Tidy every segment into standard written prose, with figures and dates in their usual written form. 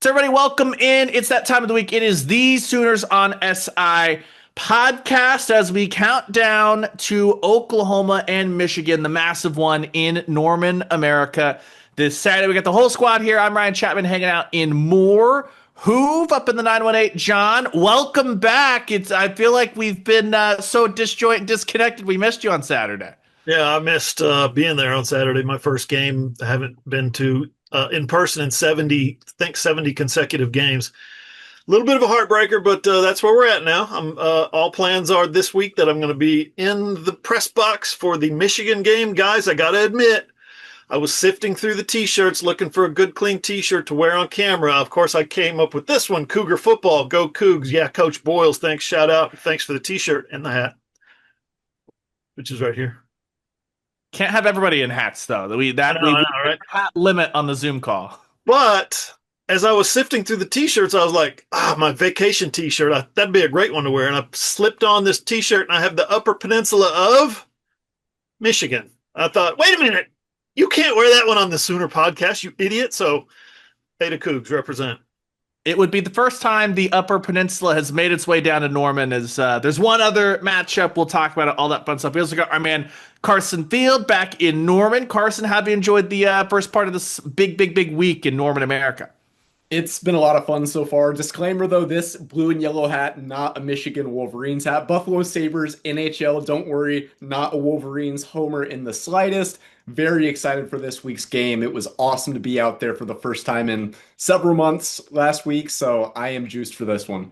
So everybody, welcome in. It's that time of the week. It is the Sooners on SI podcast as we count down to Oklahoma and Michigan, the massive one in Norman, America. This Saturday, we got the whole squad here. I'm Ryan Chapman hanging out in Moore. Hoov up in the 918. John, welcome back. I feel like we've been so disjointed and disconnected. We missed you on Saturday. Yeah, I missed being there on Saturday. My first game. I haven't been to in person in 70, I think 70 consecutive games. A little bit of a heartbreaker, but that's where we're at now. All plans are this week that I'm going to be in the press box for the Michigan game. Guys, I got to admit, I was sifting through the T-shirts looking for a good, clean T-shirt to wear on camera. Of course, I came up with this one, Cougar Football, Go Cougs. Yeah, Coach Boyles, thanks, shout out. Thanks for the T-shirt and the hat, which is right here. Can't have everybody in hats though. We Right? hat limit on the Zoom call. But as I was sifting through the T-shirts, I was like, my vacation T-shirt, that'd be a great one to wear. And I slipped on this T-shirt, and I have the Upper Peninsula of Michigan. I thought, wait a minute, you can't wear that one on the Sooner podcast, you idiot. So, Beta Cougs represent. It would be the first time the Upper Peninsula has made its way down to Norman. There's one other matchup we'll talk about, all that fun stuff. We also got our man Carson Field back in Norman. Carson, how have you enjoyed the first part of this big week in Norman, America? It's been a lot of fun so far. Disclaimer though, this blue and yellow hat, not a Michigan Wolverines hat. Buffalo Sabres, NHL, don't worry, not a Wolverines homer in the slightest. Very excited for this week's game. It was awesome to be out there for the first time in several months last week, so I am juiced for this one.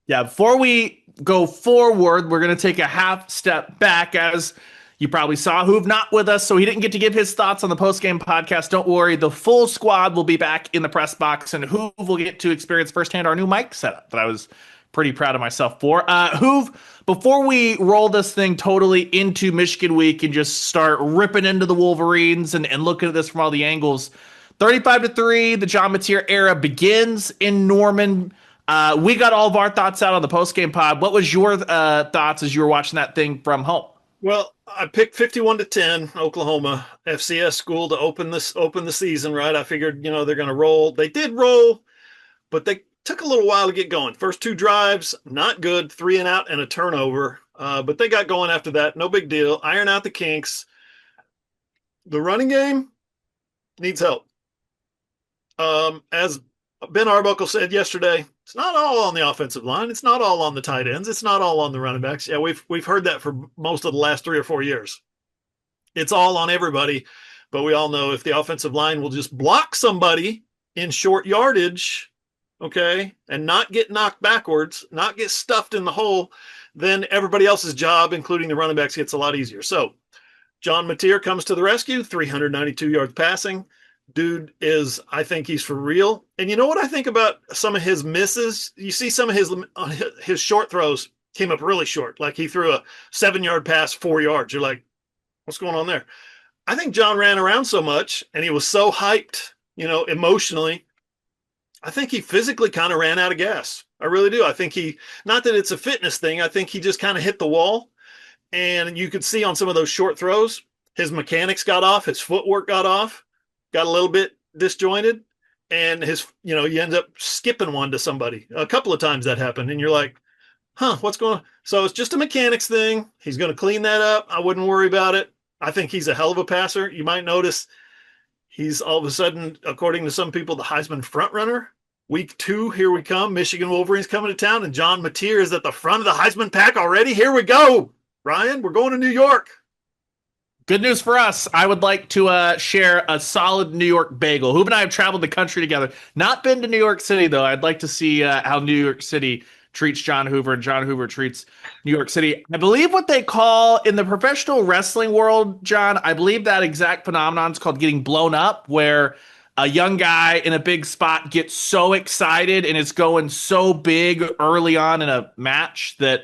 Yeah, before we go forward, we're going to take a half step back. As you probably saw, Hoov not with us, so he didn't get to give his thoughts on the post-game podcast. Don't worry, the full squad will be back in the press box, and Hoov will get to experience firsthand our new mic setup that I was pretty proud of myself for. Hoov, before we roll this thing totally into Michigan week and just start ripping into the Wolverines and looking at this from all the angles, 35-3, the John Mateer era begins in Norman. We got all of our thoughts out on the post-game pod. What was your thoughts as you were watching that thing from home? Well, I picked 51-10 Oklahoma FCS school to open the season, right? I figured, they're going to roll. They did roll, but they took a little while to get going. First two drives, not good, 3 and out and a turnover. But they got going after that. No big deal. Iron out the kinks. The running game needs help. As Ben Arbuckle said yesterday, it's not all on the offensive line. It's not all on the tight ends. It's not all on the running backs. Yeah, we've heard that for most of the last 3 or 4 years. It's all on everybody. But we all know if the offensive line will just block somebody in short yardage, okay, and not get knocked backwards, not get stuffed in the hole, then everybody else's job, including the running backs, gets a lot easier. So John Mateer comes to the rescue, 392 yards passing. Dude I think he's for real. And you know what I think about some of his misses? You see some of his short throws came up really short. Like he threw a 7-yard pass, 4 yards. You're like, what's going on there? I think John ran around so much and he was so hyped, emotionally. I think he physically kind of ran out of gas. I really do. I think not that it's a fitness thing. I think he just kind of hit the wall. And you could see on some of those short throws, his mechanics got off, his footwork got off, got a little bit disjointed. And you end up skipping one to somebody. A couple of times that happened. And you're like, what's going on? So it's just a mechanics thing. He's going to clean that up. I wouldn't worry about it. I think he's a hell of a passer. You might notice he's all of a sudden, according to some people, the Heisman front runner. Week 2, here we come. Michigan Wolverines coming to town, and John Mateer is at the front of the Heisman pack already. Here we go. Ryan, we're going to New York. Good news for us. I would like to share a solid New York bagel. Hoov and I have traveled the country together. Not been to New York City, though. I'd like to see how New York City treats John Hoover and John Hoover treats New York City. I believe what they call in the professional wrestling world, John, I believe that exact phenomenon is called getting blown up, where a young guy in a big spot gets so excited and it's going so big early on in a match that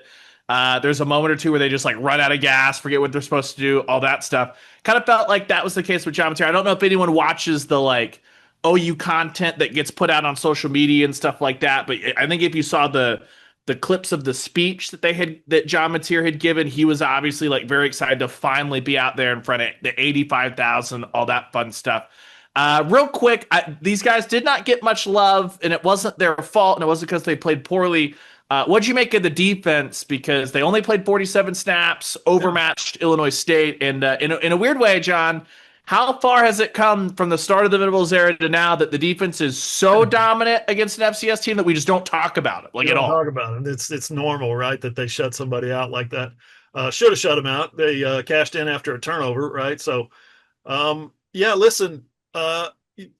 there's a moment or two where they just like run out of gas, forget what they're supposed to do, all that stuff. Kind of felt like that was the case with John Mateer. I don't know if anyone watches the OU content that gets put out on social media and stuff like that, but I think if you saw the clips of the speech that John Mateer had given, he was obviously very excited to finally be out there in front of the 85,000, all that fun stuff. Real quick, these guys did not get much love, and it wasn't their fault, and it wasn't because they played poorly. What'd you make of the defense? Because they only played 47 snaps, overmatched Illinois State, and in a weird way, John, how far has it come from the start of the Venables era to now that the defense is so dominant against an FCS team that we just don't talk about it, like at all? Talk about it. It's normal, right, that they shut somebody out like that. Should have shut them out. They cashed in after a turnover, right? So, yeah. Listen,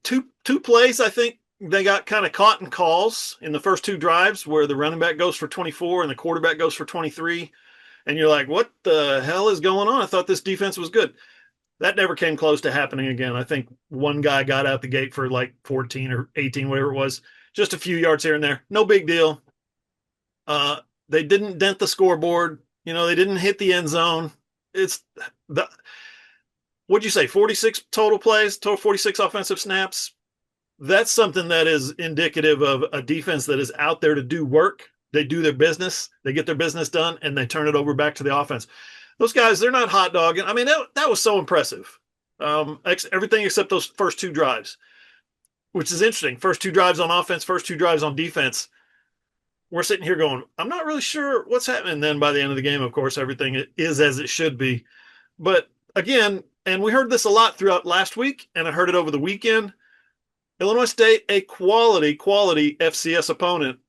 two plays. I think they got kind of caught in calls in the first two drives where the running back goes for 24 and the quarterback goes for 23, and you're like, what the hell is going on? I thought this defense was good. That never came close to happening again. I think one guy got out the gate for like 14 or 18, whatever it was, just a few yards here and there. No big deal. They didn't dent the scoreboard. They didn't hit the end zone. What'd you say? 46 total plays, 46 offensive snaps. That's something that is indicative of a defense that is out there to do work. They do their business, they get their business done, and they turn it over back to the offense. Those guys, they're not hot dogging. I mean, that was so impressive. Everything except those first two drives, which is interesting. First two drives on offense, first two drives on defense. We're sitting here going, I'm not really sure what's happening. Then by the end of the game, of course, everything is as it should be. But again, and we heard this a lot throughout last week, and I heard it over the weekend, Illinois State, a quality FCS opponent.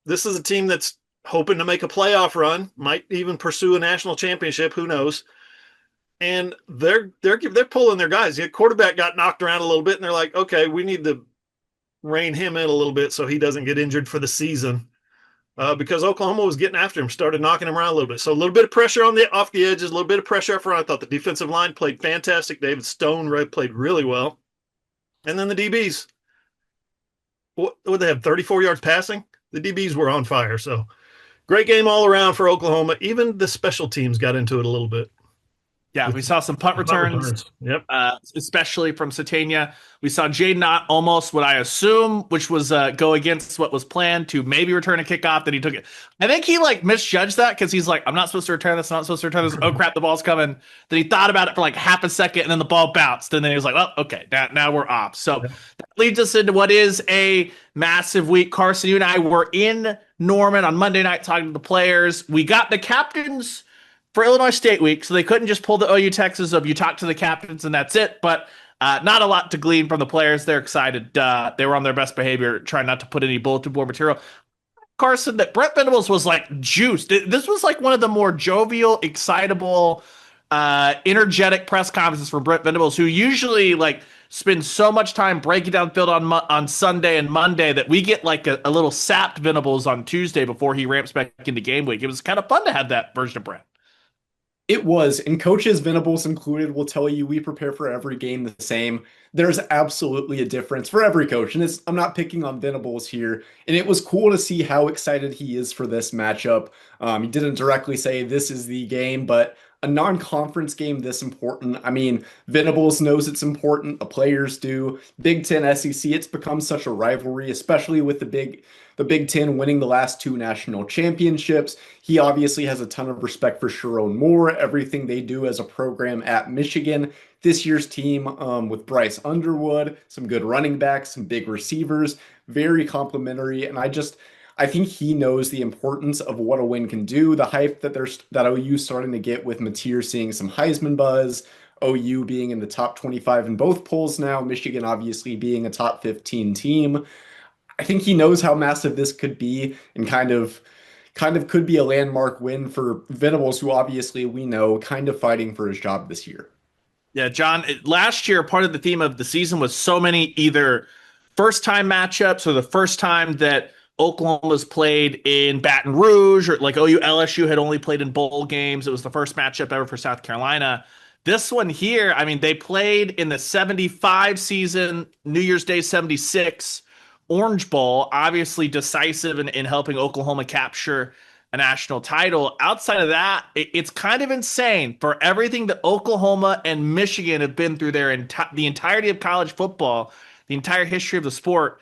This is a team that's hoping to make a playoff run, might even pursue a national championship, who knows. And they're pulling their guys. The quarterback got knocked around a little bit, and they're like, okay, we need to rein him in a little bit so he doesn't get injured for the season. Because Oklahoma was getting after him, started knocking him around a little bit. So a little bit of pressure off the edges, a little bit of pressure up front. I thought the defensive line played fantastic. David Stone played really well. And then the DBs, what would they have, 34 yards passing? The DBs were on fire. So great game all around for Oklahoma. Even the special teams got into it a little bit. Yeah, we saw some punt returns, yep. Especially from Satania. We saw Jaden almost what I assume, which was go against what was planned to maybe return a kickoff. Then he took it. I think he misjudged that because he's like, I'm not supposed to return this. I'm not supposed to return this. Oh crap, the ball's coming. Then he thought about it for like half a second, and then the ball bounced. And then he was like, well, okay, now we're off. So that leads us into what is a massive week. Carson, you and I were in Norman on Monday night talking to the players. We got the captains for Illinois State week, so they couldn't just pull the OU Texas of you talk to the captains and that's it. But not a lot to glean from the players. They're excited. They were on their best behavior, trying not to put any bulletin board material. Carson, that Brent Venables was like juiced. This was like one of the more jovial, excitable, energetic press conferences for Brent Venables, who usually spends so much time breaking down the field on Sunday and Monday that we get like a little sapped Venables on Tuesday before he ramps back into game week. It was kind of fun to have that version of Brent. It was, and coaches, Venables included, will tell you we prepare for every game the same. There's absolutely a difference for every coach, and I'm not picking on Venables here. And it was cool to see how excited he is for this matchup. He didn't directly say this is the game, but a non-conference game this important. I mean, Venables knows it's important. The players do. Big Ten, SEC, it's become such a rivalry, especially with the Big Ten winning the last two national championships. He obviously has a ton of respect for Sharon Moore, everything they do as a program at Michigan. This year's team with Bryce Underwood, some good running backs, some big receivers, very complimentary. And I think he knows the importance of what a win can do. The hype that OU's starting to get with Mateer seeing some Heisman buzz, OU being in the top 25 in both polls now, Michigan obviously being a top 15 team. I think he knows how massive this could be and kind of could be a landmark win for Venables, who obviously we know kind of fighting for his job this year. Yeah, John, last year, part of the theme of the season was so many either first-time matchups or the first time that Oklahoma's played in Baton Rouge, or like OU LSU had only played in bowl games. It was the first matchup ever for South Carolina. This one here, I mean, they played in the 75 season, New Year's Day 76 Orange Bowl, obviously decisive in helping Oklahoma capture a national title. Outside of that, it's kind of insane for everything that Oklahoma and Michigan have been through the entirety of college football, the entire history of the sport.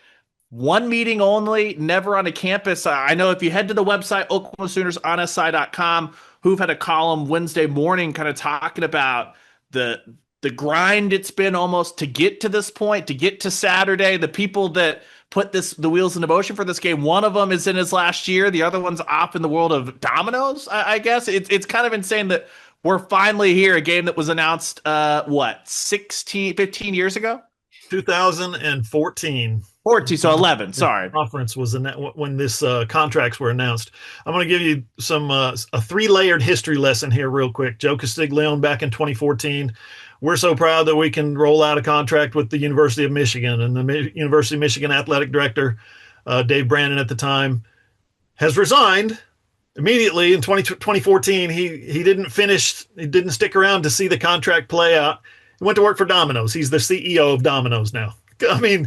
One meeting only, never on a campus. I know if you head to the website, OklahomaSoonersOnSI.com, Hoov had a column Wednesday morning kind of talking about the the grind it's been almost to get to this point, to get to Saturday. The people that put the wheels into motion for this game, one of them is in his last year, the other one's off in the world of dominoes. I guess it's kind of insane that we're finally here. A game that was announced 15 years ago. 2014. 14, so 11. Sorry. Conference was when this contracts were announced. I'm going to give you some a 3-layered history lesson here, real quick. Joe Castiglione back in 2014. We're so proud that we can roll out a contract with the University of Michigan, and the University of Michigan athletic director, Dave Brandon at the time, has resigned immediately in 2014. He didn't finish. He didn't stick around to see the contract play out. He went to work for Domino's. He's the CEO of Domino's now. I mean,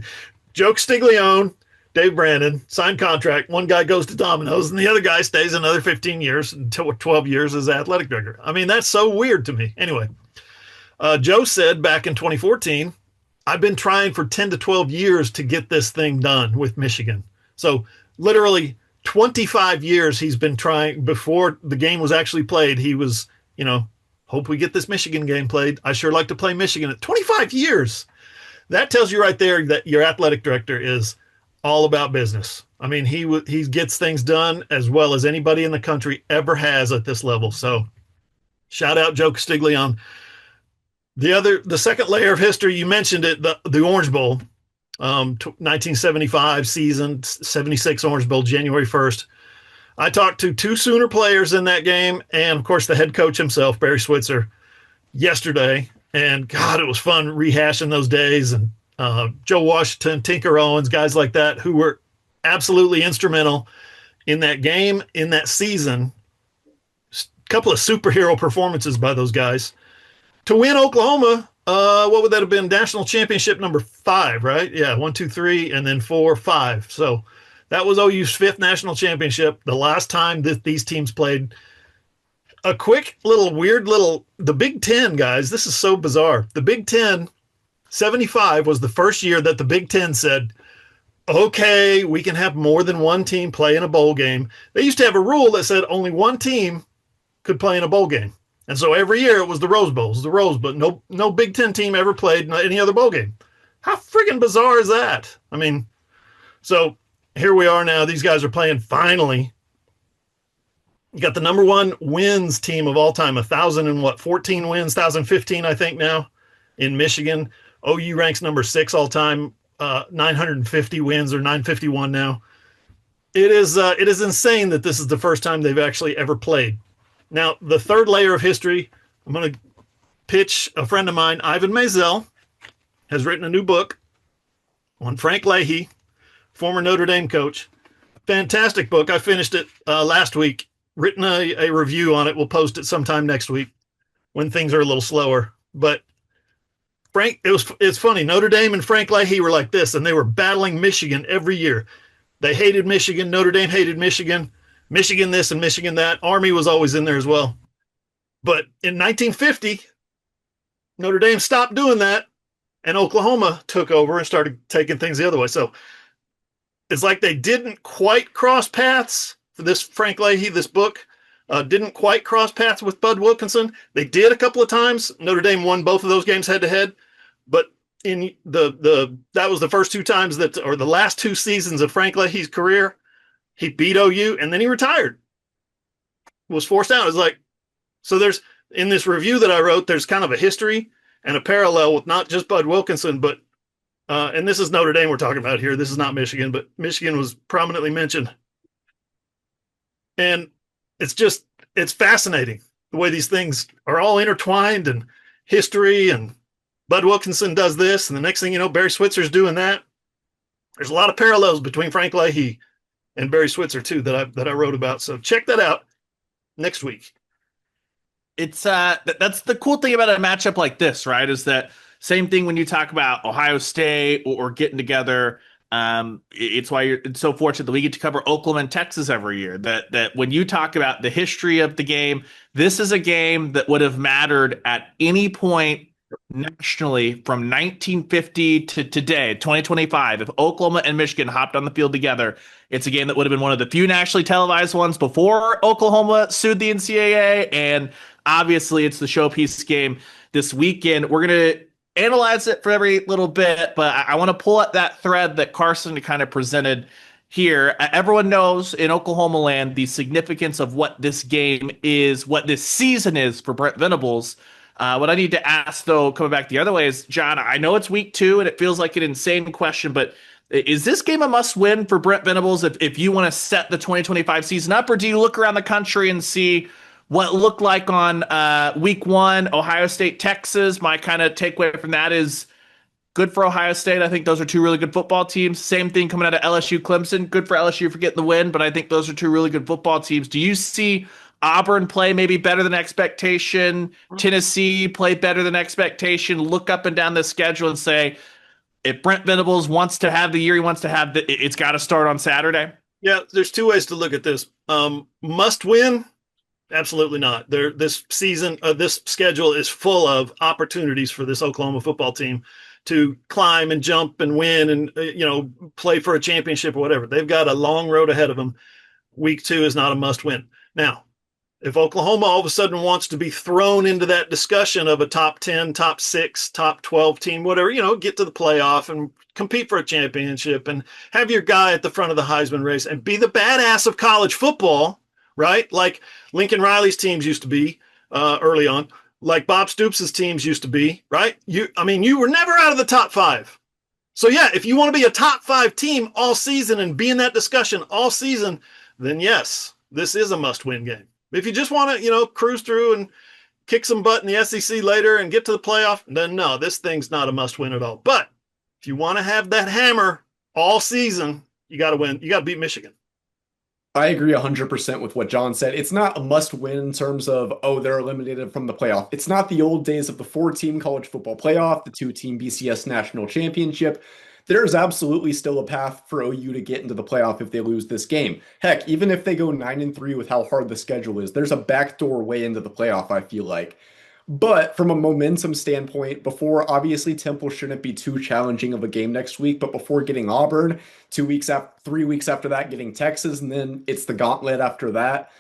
Joe Castiglione, Dave Brandon, signed contract. One guy goes to Domino's, and the other guy stays another 15 years, until 12 years as athletic director. I mean, that's so weird to me. Anyway, Joe said back in 2014, I've been trying for 10 to 12 years to get this thing done with Michigan. So literally 25 years he's been trying. Before the game was actually played, he was, hope we get this Michigan game played. I sure like to play Michigan. At 25 years. That tells you right there that your athletic director is all about business. I mean, he gets things done as well as anybody in the country ever has at this level. So shout out Joe Castiglione. The second layer of history, you mentioned it, the Orange Bowl, 1975 season, 76 Orange Bowl, January 1st. I talked to 2 Sooner players in that game, and of course the head coach himself, Barry Switzer, yesterday. And God, it was fun rehashing those days. And Joe Washington, Tinker Owens, guys like that, who were absolutely instrumental in that game, in that season. A couple of superhero performances by those guys. To win Oklahoma, what would that have been? National championship number 5, right? Yeah, 1, 2, 3, and then 4, 5. So that was OU's 5th national championship, the last time that these teams played. A quick the Big Ten, guys, this is so bizarre. The Big Ten, 75 was the first year that the Big Ten said, okay, we can have more than one team play in a bowl game. They used to have a rule that said only one team could play in a bowl game. And so every year it was the Rose Bowl, but no Big Ten team ever played in any other bowl game. How friggin' bizarre is that? I mean, so here we are now. These guys are playing finally. You got the number 1 wins team of all time, 1,014 wins, 1,015, I think now, in Michigan. OU ranks number 6 all time, 950 wins or 951 now. It is insane that this is the first time they've actually ever played. Now, the third layer of history, I'm going to pitch a friend of mine, Ivan Maisel, has written a new book on Frank Leahy, former Notre Dame coach. Fantastic book. I finished it last week. Written a review on it. We'll post it sometime next week when things are a little slower. But Frank, it's funny. Notre Dame and Frank Leahy were like this, and they were battling Michigan every year. They hated Michigan. Notre Dame hated Michigan. Michigan this and Michigan that. Army was always in there as well. But in 1950, Notre Dame stopped doing that, and Oklahoma took over and started taking things the other way. So it's like they didn't quite cross paths. For this Frank Leahy, this book, didn't quite cross paths with Bud Wilkinson. They did a couple of times. Notre Dame won both of those games head to head, but in that was the first 2 times or the last 2 seasons of Frank Leahy's career, he beat OU and then he retired. Was forced out. It's like, so there's in this review that I wrote, there's kind of a history and a parallel with not just Bud Wilkinson, but and this is Notre Dame we're talking about here. This is not Michigan, but Michigan was prominently mentioned. And it's fascinating the way these things are all intertwined, and history, and Bud Wilkinson does this, and the next thing you know, Barry Switzer's doing that. There's a lot of parallels between Frank Leahy and Barry Switzer too that I wrote about. So check that out next week. It's that's the cool thing about a matchup like this, right? Is that same thing when you talk about Ohio State or getting together. It's why it's so fortunate that we get to cover Oklahoma and Texas every year. That when you talk about the history of the game, this is a game that would have mattered at any point nationally from 1950 to today, 2025. If Oklahoma and Michigan hopped on the field together, it's a game that would have been one of the few nationally televised ones before Oklahoma sued the NCAA. And Obviously, it's the showpiece game this weekend. We're going to analyze it for every little bit, but I want to pull up that thread that Carson kind of presented here. Everyone knows in Oklahoma land the significance of what this game is, what this season is for Brent Venables. What I need to ask, though, coming back the other way is, John, I know it's week 2 and it feels like an insane question, but is this game a must win for Brent Venables if you want to set the 2025 season up, or do you look around the country and see what looked like on week 1, Ohio State, Texas? My kind of takeaway from that is good for Ohio State. I think those are two really good football teams. Same thing coming out of LSU, Clemson. Good for LSU for getting the win, but I think those are two really good football teams. Do you see Auburn play maybe better than expectation? Tennessee play better than expectation? Look up and down the schedule and say, if Brent Venables wants to have the year he wants to have, it's got to start on Saturday? Yeah, there's two ways to look at this. Must win? Absolutely not. This season, this schedule is full of opportunities for this Oklahoma football team to climb and jump and win and play for a championship or whatever. They've got a long road ahead of them. Week 2 is not a must win. Now, if Oklahoma all of a sudden wants to be thrown into that discussion of a top 10, top 6, top 12 team, whatever, get to the playoff and compete for a championship and have your guy at the front of the Heisman race and be the badass of college football, right? Like Lincoln Riley's teams used to be early on, like Bob Stoops' teams used to be, right? You were never out of the top 5. So yeah, if you want to be a top 5 team all season and be in that discussion all season, then yes, this is a must-win game. If you just want to, cruise through and kick some butt in the SEC later and get to the playoff, then no, this thing's not a must-win at all. But if you want to have that hammer all season, you got to win. You got to beat Michigan. I agree 100% with what John said. It's not a must-win in terms of, they're eliminated from the playoff. It's not the old days of the 4-team college football playoff, the 2-team BCS national championship. There's absolutely still a path for OU to get into the playoff if they lose this game. Heck, even if they go 9-3 with how hard the schedule is, there's a backdoor way into the playoff, I feel like. But from a momentum standpoint, obviously Temple shouldn't be too challenging of a game next week, but before getting Auburn, 3 weeks after that, getting Texas, and then it's the gauntlet after that.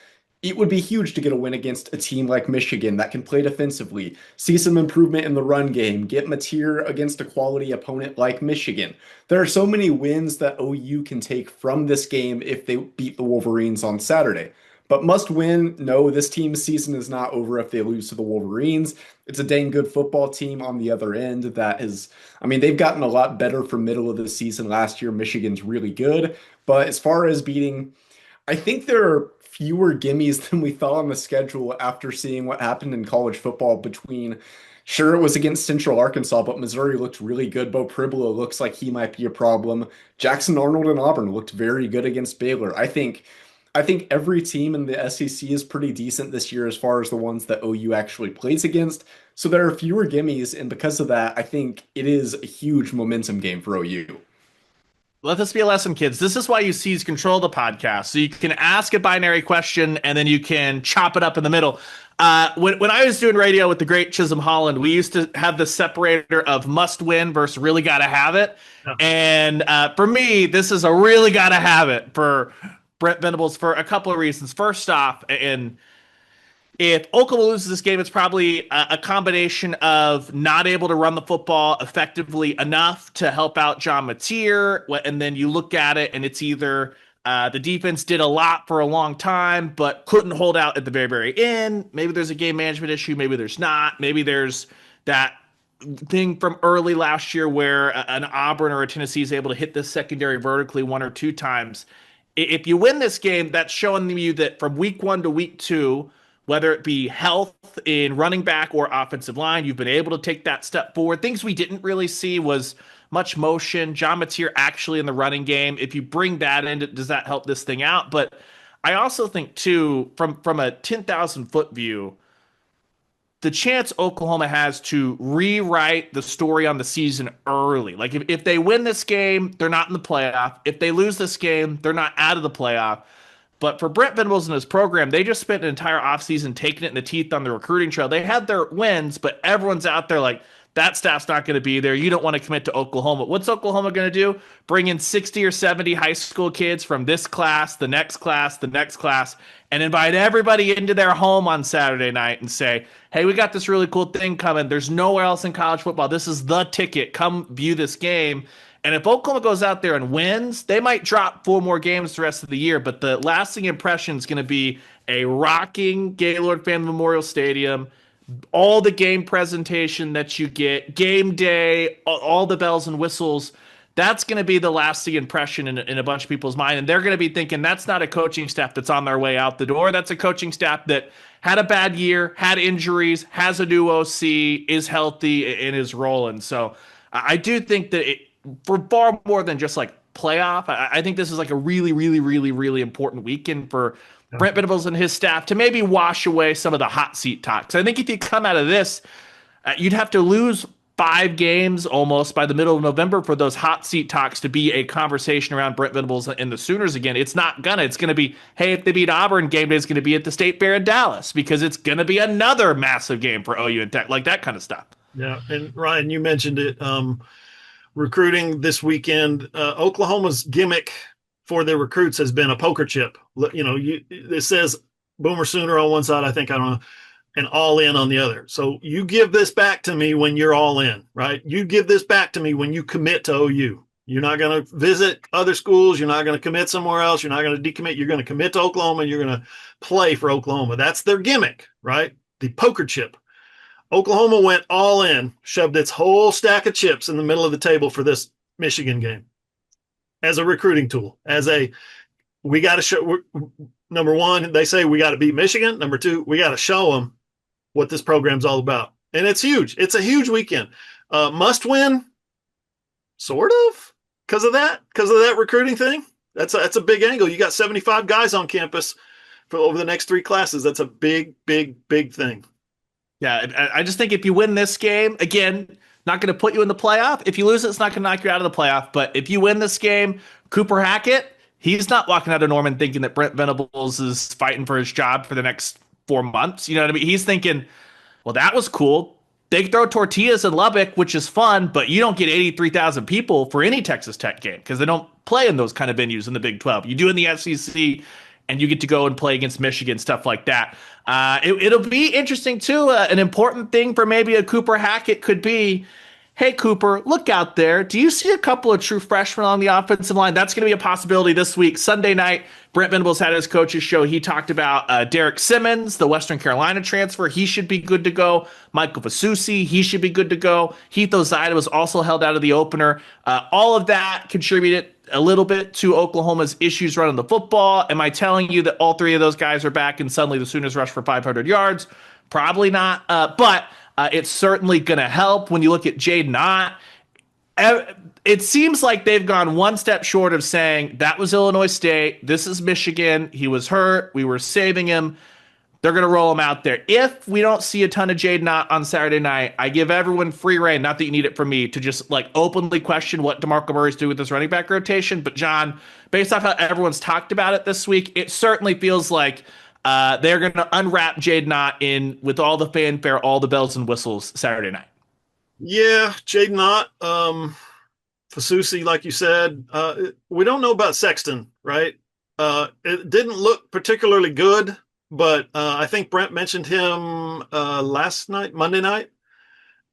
It would be huge to get a win against a team like Michigan that can play defensively, see some improvement in the run game, get material against a quality opponent like Michigan. There are so many wins that OU can take from this game if they beat the Wolverines on Saturday. But must win, no, this team's season is not over if they lose to the Wolverines. It's a dang good football team on the other end they've gotten a lot better from middle of the season last year. Michigan's really good. But as far as beating, I think there are fewer gimmies than we thought on the schedule after seeing what happened in college football sure, it was against Central Arkansas, but Missouri looked really good. Bo Pribula looks like he might be a problem. Jackson Arnold and Auburn looked very good against Baylor. I think every team in the SEC is pretty decent this year as far as the ones that OU actually plays against. So there are fewer gimmies, and because of that, I think it is a huge momentum game for OU. Let this be a lesson, kids. This is why you seize control of the podcast. So you can ask a binary question and then you can chop it up in the middle. When I was doing radio with the great Chisholm Holland, we used to have the separator of must win versus really got to have it. Yeah. And for me, this is a really got to have it for Brent Venables for a couple of reasons. First off, and if Oklahoma loses this game, it's probably a combination of not able to run the football effectively enough to help out John Mateer, and then you look at it and it's either the defense did a lot for a long time but couldn't hold out at the very, very end. Maybe there's a game management issue. Maybe there's not. Maybe there's that thing from early last year where an Auburn or a Tennessee is able to hit this secondary vertically 1 or 2 times. If you win this game, that's showing you that from week 1 to week 2, whether it be health in running back or offensive line, you've been able to take that step forward. Things we didn't really see was much motion. John Mateer actually in the running game. If you bring that in, does that help this thing out? But I also think, too, from a 10,000-foot view, the chance Oklahoma has to rewrite the story on the season early. Like if they win this game, they're not in the playoff. If they lose this game, they're not out of the playoff. But for Brent Venables and his program, they just spent an entire offseason taking it in the teeth on the recruiting trail. They had their wins, but everyone's out there like, That staff's not going to be there. You don't want to commit to Oklahoma. What's Oklahoma going to do? Bring in 60 or 70 high school kids from this class, the next class, the next class, and invite everybody into their home on Saturday night and say, hey, we got this really cool thing coming. There's nowhere else in college football. This is the ticket. Come view this game. And if Oklahoma goes out there and wins, they might drop 4 more games the rest of the year. But the lasting impression is going to be a rocking Gaylord Fan Memorial Stadium, all the game presentation that you get, game day, all the bells and whistles. That's going to be the lasting impression in a bunch of people's mind. And they're going to be thinking that's not a coaching staff that's on their way out the door. That's a coaching staff that had a bad year, had injuries, has a new OC, is healthy, and is rolling. So I do think that for far more than just like playoff, I think this is like a really, really, really, really important weekend for Brent Venables and his staff to maybe wash away some of the hot seat talk. So I think if you come out of this, you'd have to lose 5 games almost by the middle of November for those hot seat talks to be a conversation around Brent Venables and the Sooners again. It's not gonna. It's gonna be, hey, if they beat Auburn, game day is gonna be at the State Fair in Dallas because it's gonna be another massive game for OU and Tech, like that kind of stuff. Yeah, and Ryan, you mentioned it. Recruiting this weekend, Oklahoma's gimmick for their recruits has been a poker chip. It says Boomer Sooner on one side, I don't know, and all in on the other. So you give this back to me when you're all in, right? You give this back to me when you commit to OU. You're not going to visit other schools. You're not going to commit somewhere else. You're not going to decommit. You're going to commit to Oklahoma, and you're going to play for Oklahoma. That's their gimmick, right? The poker chip. Oklahoma went all in, shoved its whole stack of chips in the middle of the table for this Michigan game as a recruiting tool, we got to show, number one, they say we got to beat Michigan. Number two, we got to show them what this program's all about. And it's huge. It's a huge weekend. Must win, sort of, because of that recruiting thing. That's a big angle. You got 75 guys on campus for over the next 3 classes. That's a big, big, big thing. Yeah, I just think if you win this game, again, not going to put you in the playoff. If you lose it, it's not going to knock you out of the playoff. But if you win this game, Cooper Hackett, he's not walking out of Norman thinking that Brent Venables is fighting for his job for the next 4 months. You know what I mean? He's thinking, well, that was cool. They throw tortillas in Lubbock, which is fun, but you don't get 83,000 people for any Texas Tech game because they don't play in those kind of venues in the Big 12. You do in the SEC, and you get to go and play against Michigan, stuff like that. It'll be interesting, too. An important thing for maybe a Cooper Hackett could be, hey, Cooper, look out there. Do you see a couple of true freshmen on the offensive line? That's going to be a possibility this week. Sunday night, Brent Venables had his coach's show. He talked about Derek Simmons, the Western Carolina transfer. He should be good to go. Michael Fasusi, he should be good to go. Heath Ozida was also held out of the opener. All of that contributed a little bit to Oklahoma's issues running the football. Am I telling you that all 3 of those guys are back and suddenly the Sooners rush for 500 yards? Probably not. But it's certainly going to help when you look at Jaden Ott. It seems like they've gone one step short of saying that was Illinois State. This is Michigan. He was hurt. We were saving him. They're going to roll him out there. If we don't see a ton of Jaden Ott on Saturday night, I give everyone free reign, not that you need it from me, to just like openly question what DeMarco Murray's doing with this running back rotation. But John, based off how everyone's talked about it this week, it certainly feels like they're going to unwrap Jaden Ott in with all the fanfare, all the bells and whistles Saturday night. Yeah, Jaden Ott, Fasusi, like you said. We don't know about Sexton, right? It didn't look particularly good. But I think Brent mentioned him Monday night,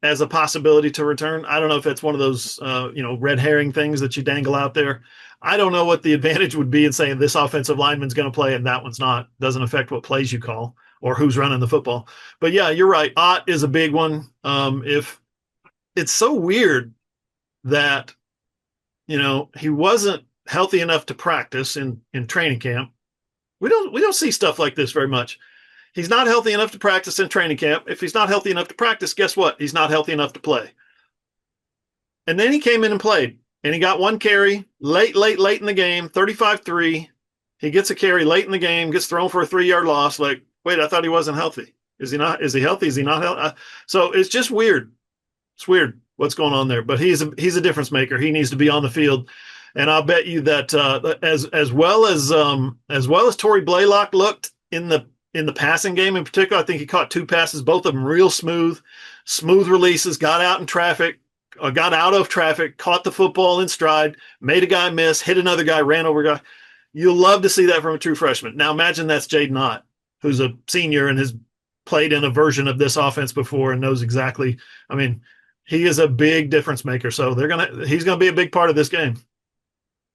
as a possibility to return. I don't know if that's one of those, red herring things that you dangle out there. I don't know what the advantage would be in saying this offensive lineman's going to play and that one's not. Doesn't affect what plays you call or who's running the football. But yeah, you're right. Ott is a big one. If it's so weird that, he wasn't healthy enough to practice in training camp. We don't see stuff like this very much. He's not healthy enough to practice in training camp. If he's not healthy enough to practice, guess what? He's not healthy enough to play. And then he came in and played, and he got 1 carry late in the game, 35-3. He gets a carry late in the game, gets thrown for a 3-yard loss. Like, wait, I thought he wasn't healthy. Is he not? Is he healthy? Is he not healthy? So it's just weird. It's weird what's going on there. But he's a difference maker. He needs to be on the field. And I'll bet you that as well as Torrey Blaylock looked in the passing game in particular, I think he caught 2 passes, both of them real smooth. smooth releases, got out of traffic, caught the football in stride, made a guy miss, hit another guy, ran over a guy. You'll love to see that from a true freshman. Now imagine that's Jaden Ott, who's a senior and has played in a version of this offense before and knows exactly. I mean, he is a big difference maker. So he's gonna be a big part of this game.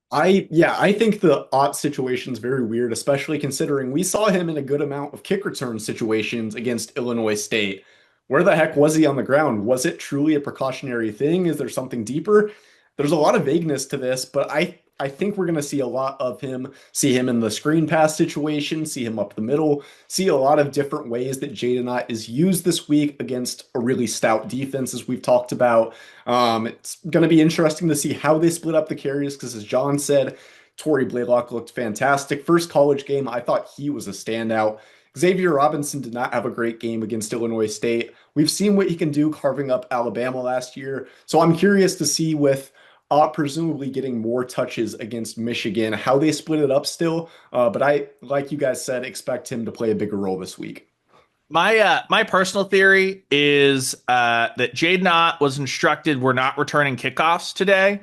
I think the Ott situation is very weird, especially considering we saw him in a good amount of kick return situations against Illinois State. Where the heck was he on the ground? Was it truly a precautionary thing? Is there something deeper? There's a lot of vagueness to this, but I think we're going to see a lot of him, see him in the screen pass situation, see him up the middle, see a lot of different ways that Jaden Ott is used this week against a really stout defense, as we've talked about. It's going to be interesting to see how they split up the carries because, as John said, Torrey Blaylock looked fantastic. First college game, I thought he was a standout. Xavier Robinson did not have a great game against Illinois State. We've seen what he can do carving up Alabama last year. So I'm curious to see with presumably getting more touches against Michigan, how they split it up still. But I, like you guys said, expect him to play a bigger role this week. My personal theory is that Jaden Ott was instructed we're not returning kickoffs today.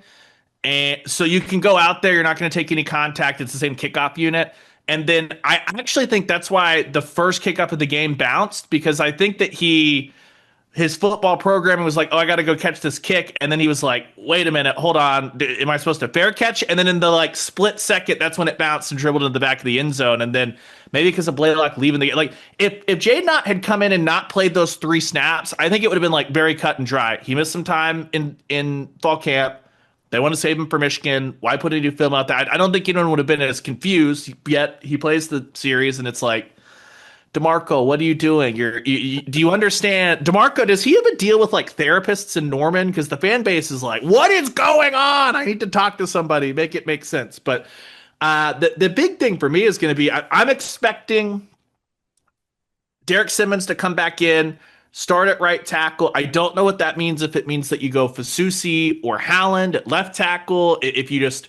And so you can go out there, you're not going to take any contact. It's the same kickoff unit. And then I actually think that's why the first kickoff of the game bounced, because I think that his football programming was like, oh, I got to go catch this kick. And then he was like, wait a minute, hold on. Am I supposed to fair catch? And then in the like split second, that's when it bounced and dribbled into the back of the end zone. And then maybe because of Blaylock leaving the game, like if Jaden Ott had come in and not played those 3 snaps, I think it would have been like very cut and dry. He missed some time in fall camp. They want to save him for Michigan. Why put a new film out there? I don't think anyone would have been as confused. Yet he plays the series, and it's like, DeMarco, what are you doing? Do you understand? DeMarco, does he have a deal with like therapists in Norman? Because the fan base is like, what is going on? I need to talk to somebody, make it make sense. But the big thing for me is going to be I'm expecting Derek Simmons to come back in, start at right tackle. I don't know what that means, if it means that you go Fasusi or Howland at left tackle, if you just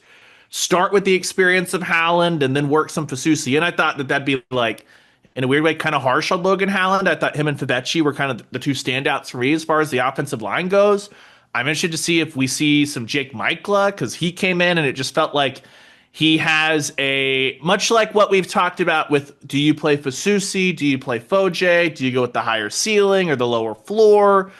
start with the experience of Howland and then work some Fasusi. And I thought that that'd be like, in a weird way, kind of harsh on Logan Howland. I thought him and Favechi were kind of the 2 standouts for me as far as the offensive line goes. I'm interested to see if we see some Jake Michla, because he came in and it just felt like he has much like what we've talked about with, do you play Fasusi? Do you play Foje? Do you go with the higher ceiling or the lower floor?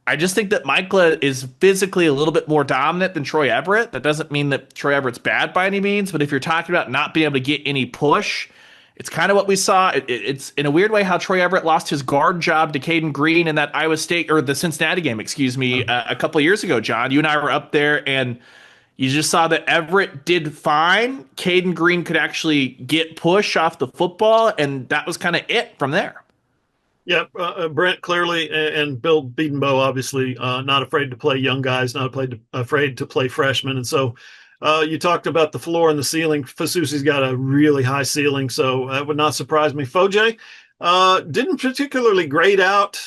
I just think that Michla is physically a little bit more dominant than Troy Everett. That doesn't mean that Troy Everett's bad by any means, but if you're talking about not being able to get any push, it's kind of what we saw. It's in a weird way how Troy Everett lost his guard job to Caden Green in that Iowa State, or the Cincinnati game, excuse me, a couple of years ago, John. You and I were up there, and you just saw that Everett did fine. Caden Green could actually get push off the football, and that was kind of it from there. Yeah, Brent clearly, and Bill Bedenbaugh obviously not afraid to play young guys, not afraid to play freshmen. And so you talked about the floor and the ceiling. Fasusi's got a really high ceiling, so that would not surprise me. Foje didn't particularly grade out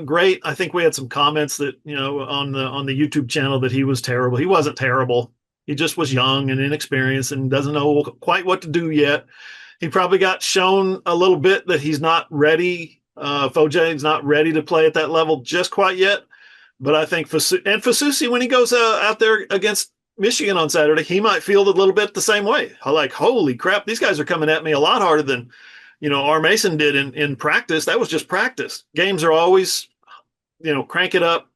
great. I think we had some comments that, on the YouTube channel that he was terrible. He wasn't terrible. He just was young and inexperienced and doesn't know quite what to do yet. He probably got shown a little bit that he's not ready. Foje is not ready to play at that level just quite yet. But I think Fasusi, when he goes out there against Michigan on Saturday, he might feel a little bit the same way. Like, holy crap, these guys are coming at me a lot harder than, R. Mason did in practice. That was just practice. Games are always, crank it up,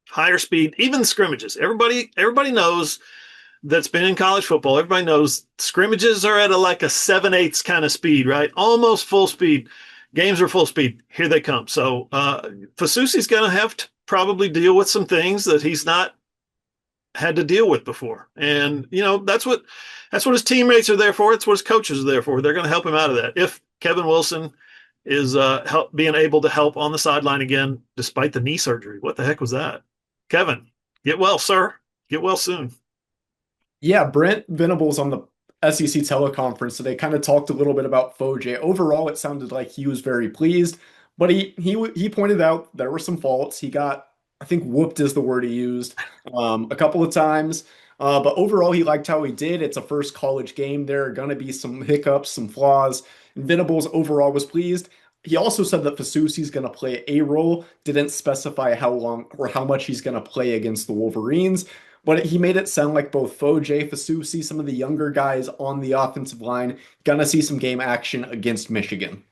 higher speed, even scrimmages. Everybody knows that's been in college football. Everybody knows scrimmages are at a 7/8 kind of speed, right? Almost full speed. Games are full speed. Here they come. So Fasusi's going to have to probably deal with some things that he's not had to deal with before. And, that's what his teammates are there for. It's what his coaches are there for. They're going to help him out of that. If Kevin Wilson is being able to help on the sideline again, despite the knee surgery. What the heck was that? Kevin, get well, sir. Get well soon. Yeah, Brent Venables on the SEC teleconference today kind of talked a little bit about Foje. Overall, it sounded like he was very pleased, but he pointed out there were some faults. He got, I think, whooped is the word he used, a couple of times. But overall, he liked how he did. It's a first college game. There are going to be some hiccups, some flaws. And Venables overall was pleased. He also said that Fasusi's going to play a role, didn't specify how long or how much he's going to play against the Wolverines, but he made it sound like both Foje, Fasusi, some of the younger guys on the offensive line, going to see some game action against Michigan.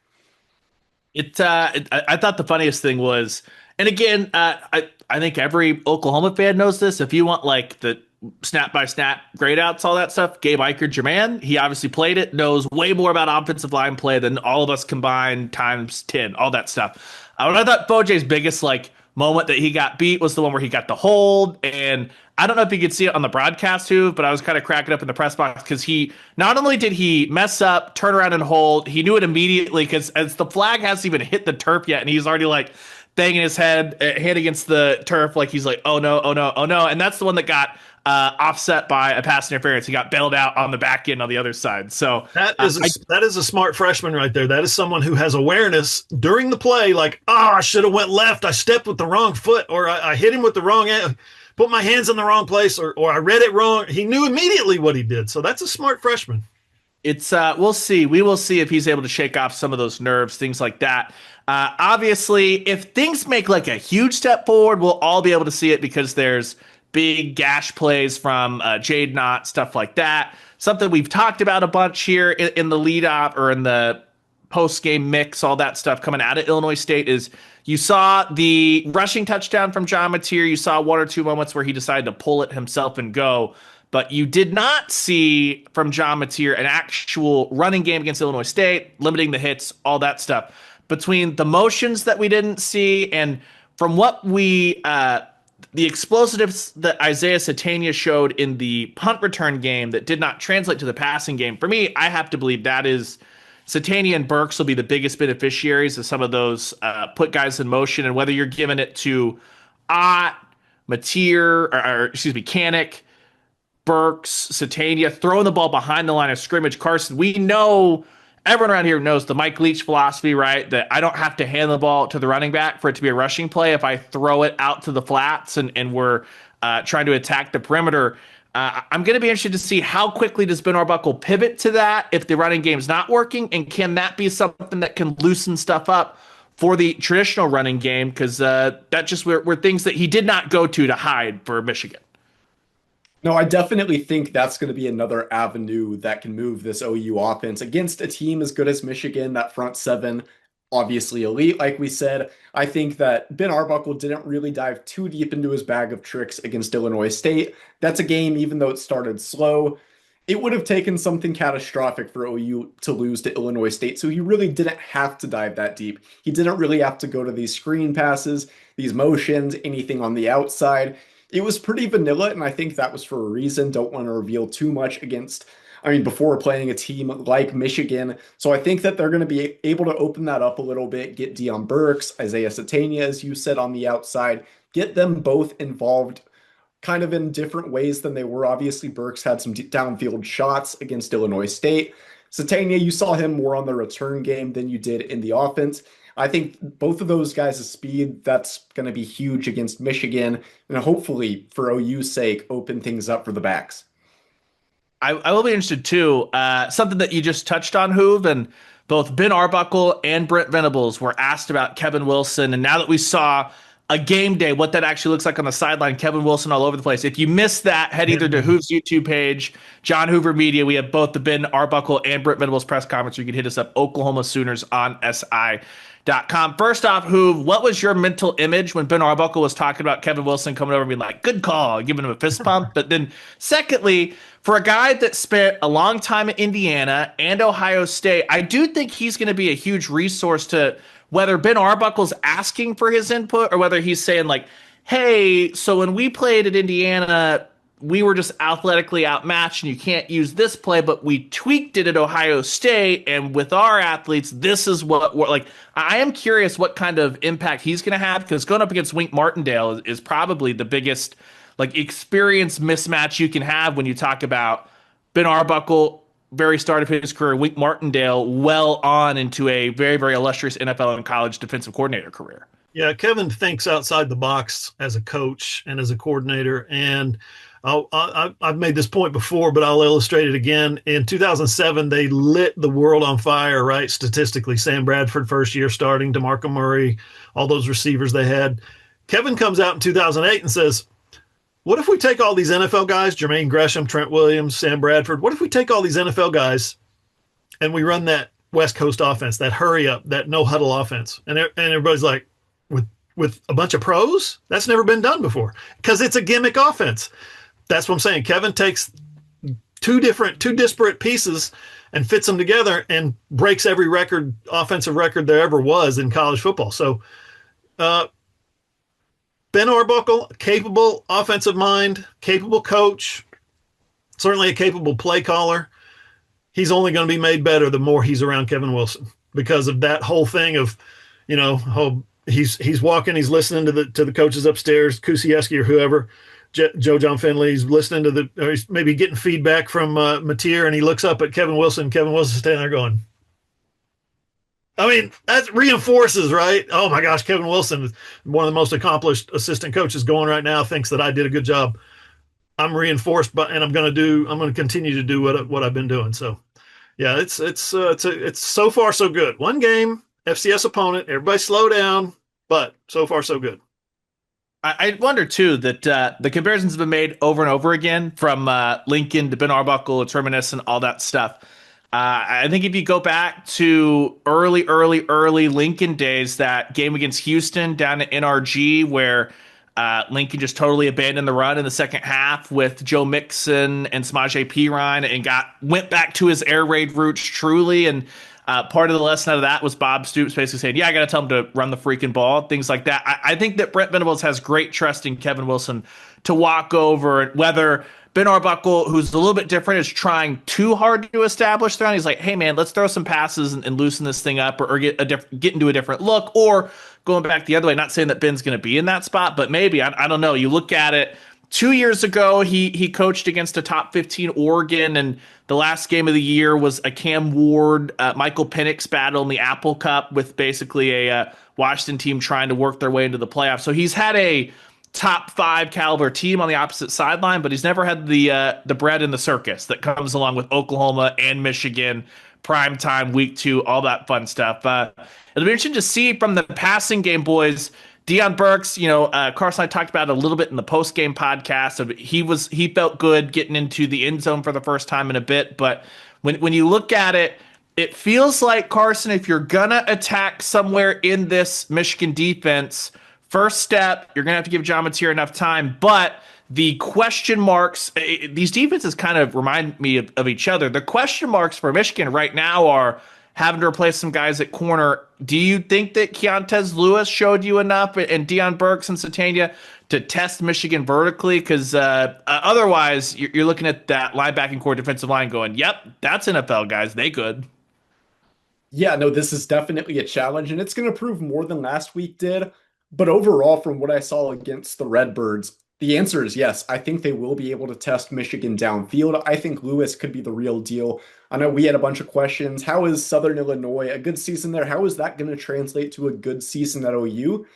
I thought the funniest thing was, and again, I think every Oklahoma fan knows this. If you want like the snap by snap grade outs, all that stuff, Gabe Ikard, your man, he obviously played it, knows way more about offensive line play than all of us combined times 10, all that stuff. I thought Foje's biggest like moment that he got beat was the one where he got the hold, and I don't know if you could see it on the broadcast, Hoov, but I was kind of cracking up in the press box because he not only did he mess up, turn around and hold, he knew it immediately because as the flag hasn't even hit the turf yet, and he's already like banging his head against the turf, like he's like, oh no, oh no, oh no, and that's the one that got offset by a pass interference. He got bailed out on the back end on the other side. So that is a smart freshman right there. That is someone who has awareness during the play, like, I should have went left. I stepped with the wrong foot, or I hit him with the wrong put my hands in the wrong place, or I read it wrong. He knew immediately what he did. So that's a smart freshman. It's we'll see. We will see if he's able to shake off some of those nerves, things like that. Obviously, if things make like a huge step forward, we'll all be able to see it because there's big gash plays from Jade Knott, stuff like that. Something we've talked about a bunch here in the lead up or in the post game mix, all that stuff coming out of Illinois State is you saw the rushing touchdown from John Mateer. You saw one or two moments where he decided to pull it himself and go. But you did not see from John Mateer an actual running game against Illinois State, limiting the hits, all that stuff. Between the motions that we didn't see and from what we the explosiveness that Isaiah Satania showed in the punt return game that did not translate to the passing game, for me, I have to believe that is Satania and Burks will be the biggest beneficiaries of some of those put guys in motion. And whether you're giving it to Ott, Mateer, or excuse me, Kanik, Burks, Satania, throwing the ball behind the line of scrimmage. Carson, we know, everyone around here knows the Mike Leach philosophy, right? That I don't have to hand the ball to the running back for it to be a rushing play. If I throw it out to the flats and we're trying to attack the perimeter, I'm going to be interested to see how quickly does Ben Arbuckle pivot to that if the running game's not working, and can that be something that can loosen stuff up for the traditional running game? Because that just were things that he did not go to hide for Michigan. No, I definitely think that's going to be another avenue that can move this OU offense against a team as good as Michigan. That front seven, obviously elite, like we said. I think that Ben Arbuckle didn't really dive too deep into his bag of tricks against Illinois State. That's a game, even though it started slow, it would have taken something catastrophic for OU to lose to Illinois State. So he really didn't have to dive that deep. He didn't really have to go to these screen passes, these motions, anything on the outside. It was pretty vanilla, and I think that was for a reason. Don't want to reveal too much before playing a team like Michigan. So I think that they're going to be able to open that up a little bit, get Deion Burks, Isaiah Satania, as you said, on the outside, get them both involved kind of in different ways than they were. Obviously, Burks had some downfield shots against Illinois State. Satania, you saw him more on the return game than you did in the offense. I think both of those guys' speed, that's going to be huge against Michigan, and hopefully, for OU's sake, open things up for the backs. I will be interested, too. Something that you just touched on, Hoov, and both Ben Arbuckle and Brent Venables were asked about Kevin Wilson, and now that we saw a game day, what that actually looks like on the sideline, Kevin Wilson all over the place. If you missed that, head either to Hoov's YouTube page, John Hoover Media. We have both the Ben Arbuckle and Brent Venables press conference. You can hit us up, Oklahoma Sooners on SI.com. First off, Hoov, what was your mental image when Ben Arbuckle was talking about Kevin Wilson coming over and being like, good call, giving him a fist pump? But then secondly, for a guy that spent a long time in Indiana and Ohio State, I do think he's going to be a huge resource to whether Ben Arbuckle's asking for his input or whether he's saying like, hey, so when we played at Indiana, we were just athletically outmatched and you can't use this play, but we tweaked it at Ohio State. And with our athletes, this is what we're like. I am curious what kind of impact he's going to have, because going up against Wink Martindale is probably the biggest like experience mismatch you can have when you talk about Ben Arbuckle, very start of his career, Wink Martindale, well on into a very, very illustrious NFL and college defensive coordinator career. Yeah, Kevin thinks outside the box as a coach and as a coordinator. And I've made this point before, but I'll illustrate it again. In 2007, they lit the world on fire, right? Statistically, Sam Bradford, first year starting, DeMarco Murray, all those receivers they had. Kevin comes out in 2008 and says, what if we take all these NFL guys, Jermaine Gresham, Trent Williams, Sam Bradford, what if we take all these NFL guys and we run that West Coast offense, that hurry up, that no huddle offense? And everybody's like, with a bunch of pros? That's never been done before because it's a gimmick offense. That's what I'm saying. Kevin takes two disparate pieces and fits them together and breaks every offensive record there ever was in college football. So, Ben Arbuckle, capable offensive mind, capable coach, certainly a capable play caller. He's only going to be made better the more he's around Kevin Wilson because of that whole thing of, he's walking, he's listening to the coaches upstairs, Kusiewski or whoever, Joe John Finley. He's listening or he's maybe getting feedback from Mateer, and he looks up at Kevin Wilson. Kevin Wilson's standing there going, I mean, that reinforces, right? Oh my gosh, Kevin Wilson, one of the most accomplished assistant coaches going right now, thinks that I did a good job. I'm reinforced, and I'm going to continue to do what I've been doing. So, yeah, it's so far so good. One game, FCS opponent, everybody slow down, but so far so good. I wonder too that the comparisons have been made over and over again from Lincoln to Ben Arbuckle, Terminus, and all that stuff. I think if you go back to early Lincoln days, that game against Houston down at NRG where Lincoln just totally abandoned the run in the second half with Joe Mixon and Samaje Perine and went back to his air raid roots truly. And part of the lesson out of that was Bob Stoops basically saying, yeah, I got to tell him to run the freaking ball, things like that. I think that Brent Venables has great trust in Kevin Wilson to walk over, whether Ben Arbuckle, who's a little bit different, is trying too hard to establish the run. He's like, hey, man, let's throw some passes and loosen this thing up or get into a different look, or going back the other way. Not saying that Ben's going to be in that spot, but maybe. I don't know. You look at it. 2 years ago, he coached against a top 15 Oregon, and the last game of the year was a Cam Ward, Michael Penix battle in the Apple Cup with basically a Washington team trying to work their way into the playoffs. So he's had a top 5 caliber team on the opposite sideline, but he's never had the bread and the circus that comes along with Oklahoma and Michigan, prime time, week 2, all that fun stuff. It'll be interesting to see from the passing game, boys. Deion Burks, Carson and I talked about it a little bit in the post-game podcast. So he felt good getting into the end zone for the first time in a bit. But when you look at it, it feels like, Carson, if you're gonna attack somewhere in this Michigan defense, first step, you're going to have to give John Mateer enough time, but the question marks, these defenses kind of remind me of each other. The question marks for Michigan right now are having to replace some guys at corner. Do you think that Keontez Lewis showed you enough and Deion Burks and Satania to test Michigan vertically? Because otherwise, you're looking at that linebacking core defensive line going, yep, that's NFL guys. They good. Yeah, no, this is definitely a challenge, and it's going to prove more than last week did. But overall, from what I saw against the Redbirds, the answer is yes. I think they will be able to test Michigan downfield. I think Lewis could be the real deal. I know we had a bunch of questions. How is Southern Illinois, a good season there? How is that going to translate to a good season at OU?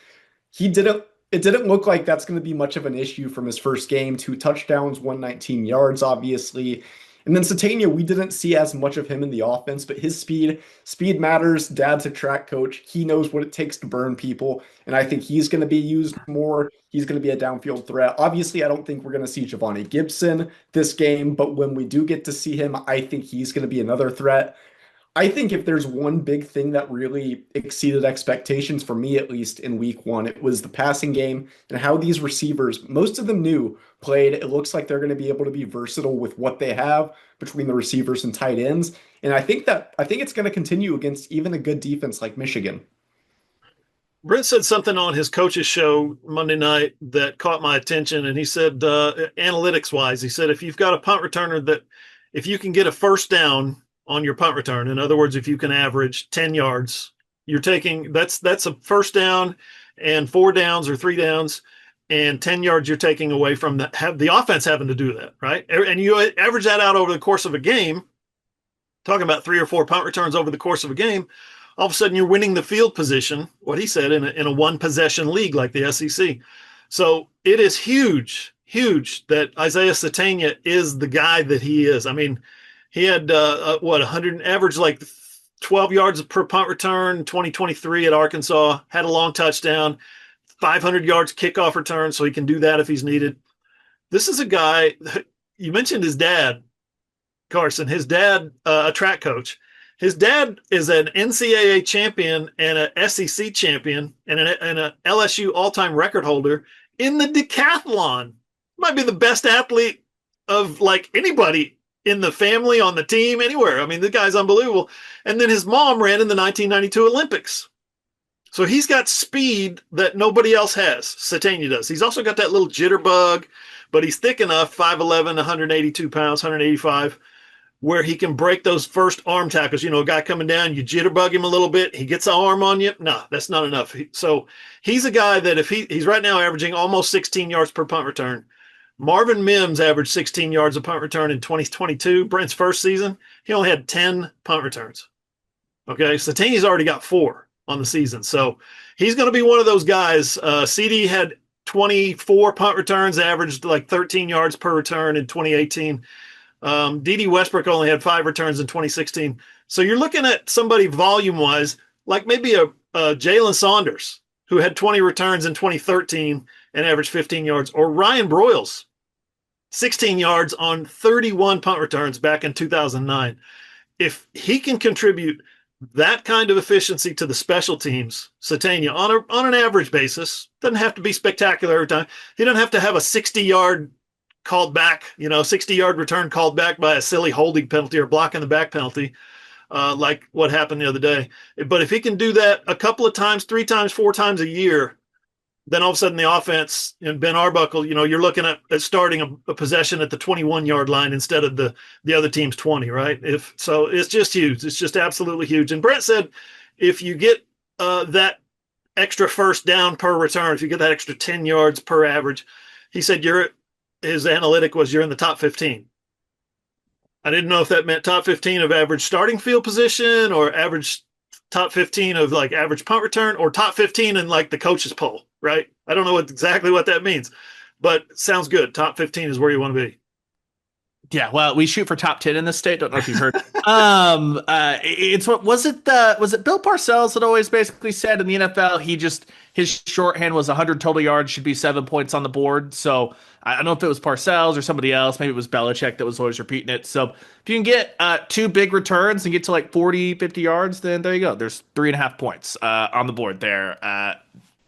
It didn't look like that's going to be much of an issue from his first game. 2 touchdowns, 119 yards, obviously. And then Satania, we didn't see as much of him in the offense, but his speed matters. Dad's a track coach. He knows what it takes to burn people, and I think he's going to be used more. He's going to be a downfield threat. Obviously, I don't think we're going to see Giovanni Gibson this game, but when we do get to see him, I think he's going to be another threat. I think if there's one big thing that really exceeded expectations for me, at least in week 1, it was the passing game and how these receivers, most of them new, played. It looks like they're going to be able to be versatile with what they have between the receivers and tight ends. And I think it's going to continue against even a good defense like Michigan. Brent said something on his coach's show Monday night that caught my attention. And he said, analytics wise, he said, if you've got a punt returner that if you can get a first down on your punt return, in other words, if you can average 10 yards, you're taking that's a first down and 4 downs or 3 downs and 10 yards you're taking away from the offense having to do that, right? And you average that out over the course of a game, talking about 3 or 4 punt returns over the course of a game, all of a sudden you're winning the field position, what he said, in a one possession league like the SEC. So it is huge huge that Isaiah Satania is the guy that he is. I mean, he had 100 average like 12 yards per punt return 2023 at Arkansas, had a long touchdown, 500 yards kickoff return, so he can do that if he's needed. This is a guy, you mentioned his dad, Carson, his dad, a track coach. His dad is an NCAA champion and an SEC champion and an LSU all-time record holder in the decathlon. Might be the best athlete of like anybody in the family, on the team, anywhere. I mean, the guy's unbelievable. And then his mom ran in the 1992 Olympics. So he's got speed that nobody else has. Satania does. He's also got that little jitterbug, but he's thick enough, 5'11", 182 pounds, 185, where he can break those first arm tackles. You know, a guy coming down, you jitterbug him a little bit, he gets the arm on you. No, that's not enough. So he's a guy that if he's right now averaging almost 16 yards per punt return. Marvin Mims averaged 16 yards a punt return in 2022. Brent's first season, he only had 10 punt returns. Okay, Satania's already got 4 on the season. So he's going to be one of those guys. CD had 24 punt returns, averaged like 13 yards per return in 2018. D.D. Westbrook only had 5 returns in 2016. So you're looking at somebody volume-wise, like maybe a Jalen Saunders, who had 20 returns in 2013 and averaged 15 yards, or Ryan Broyles, 16 yards on 31 punt returns back in 2009. If he can contribute that kind of efficiency to the special teams, Satania, on an average basis, doesn't have to be spectacular every time. He doesn't have to have a 60-yard called back, 60-yard return called back by a silly holding penalty or blocking the back penalty, like what happened the other day. But if he can do that a couple of times, 3 times, 4 times a year, then all of a sudden the offense and Ben Arbuckle, you're looking at starting a possession at the 21-yard line instead of the other team's 20, right? So it's just huge. It's just absolutely huge. And Brent said if you get that extra first down per return, if you get that extra 10 yards per average, he said his analytic was you're in the top 15. I didn't know if that meant top 15 of average starting field position or average top 15 of like average punt return or top 15 in like the coach's poll, right? I don't know exactly what that means, but sounds good. Top 15 is where you want to be. Yeah, well, we shoot for top 10 in this state. Don't know if you've heard. It's what was it Bill Parcells that always basically said in the NFL his shorthand was 100 total yards should be 7 points on the board. So I don't know if it was Parcells or somebody else. Maybe it was Belichick that was always repeating it. So if you can get 2 big returns and get to like 40, 50 yards, then there you go. There's 3.5 points on the board there.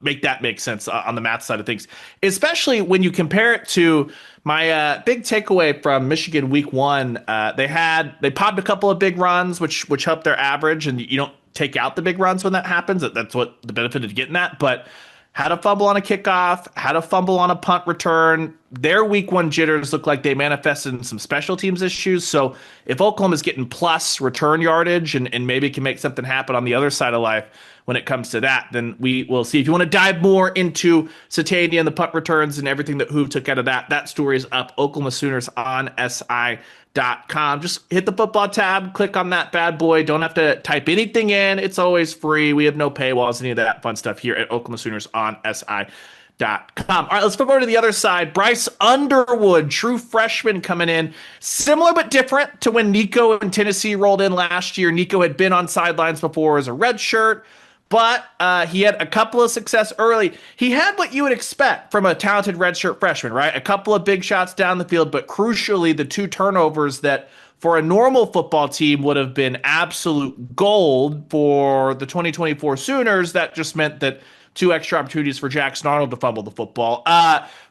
Make that make sense on the math side of things, especially when you compare it to my big takeaway from Michigan week 1. They popped a couple of big runs, which helped their average, and you don't take out the big runs when that happens. That's what the benefit of getting that. But had a fumble on a kickoff, had a fumble on a punt return. Their week 1 jitters look like they manifested in some special teams issues. So if Oklahoma's getting plus return yardage and maybe can make something happen on the other side of life when it comes to that, then we will see. If you want to dive more into Satania and the punt returns and everything that Hoov took out of that story is up. Oklahoma Sooners on SI.com. Just hit the football tab, click on that bad boy. Don't have to type anything in. It's always free. We have no paywalls, any of that fun stuff here at Oklahoma Sooners on SI.com. All right, let's flip over to the other side. Bryce Underwood, true freshman coming in. Similar but different to when Nico in Tennessee rolled in last year. Nico had been on sidelines before as a red shirt, but he had a couple of success early. He had what you would expect from a talented redshirt freshman, right? A couple of big shots down the field, but crucially, the 2 turnovers that for a normal football team would have been absolute gold for the 2024 Sooners. That just meant that 2 extra opportunities for Jackson Arnold to fumble the football.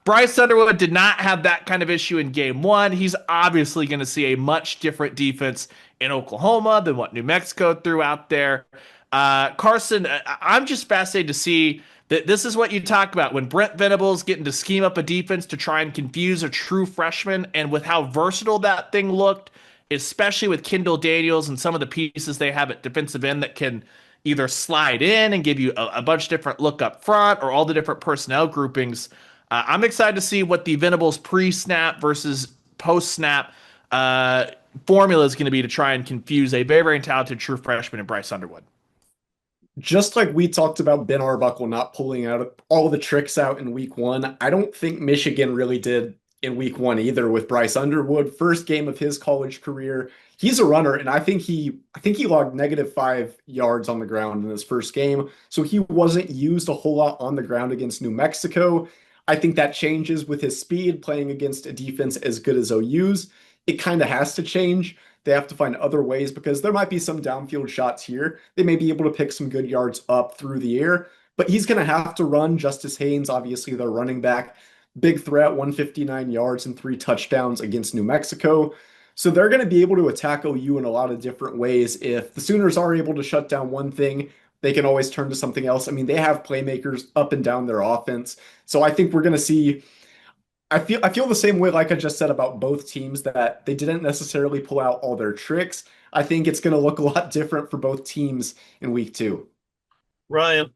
Bryce Underwood did not have that kind of issue in game 1. He's obviously going to see a much different defense in Oklahoma than what New Mexico threw out there. Carson, I'm just fascinated to see that this is what you talk about when Brent Venables getting to scheme up a defense to try and confuse a true freshman, and with how versatile that thing looked, especially with Kendall Daniels and some of the pieces they have at defensive end that can either slide in and give you a bunch of different look up front or all the different personnel groupings. I'm excited to see what the Venables pre-snap versus post-snap formula is going to be to try and confuse a very, very talented true freshman in Bryce Underwood. Just like we talked about Ben Arbuckle not pulling out all the tricks out in week one, I don't think Michigan really did in week one either with Bryce Underwood. First game of his college career. He's a runner, and I think he logged -5 yards on the ground in his first game. So he wasn't used a whole lot on the ground against New Mexico. I think that changes with his speed playing against a defense as good as OU's. It kind of has to change. They have to find other ways because there might be some downfield shots here. They may be able to pick some good yards up through the air, but he's going to have to run. Justice Haynes, obviously, their running back, big threat, 159 yards and 3 touchdowns against New Mexico. So they're going to be able to attack OU in a lot of different ways. If the Sooners are able to shut down one thing, they can always turn to something else. I mean, they have playmakers up and down their offense. So I think we're going to see I feel the same way like I just said about both teams that they didn't necessarily pull out all their tricks. I think it's going to look a lot different for both teams in week two. Ryan,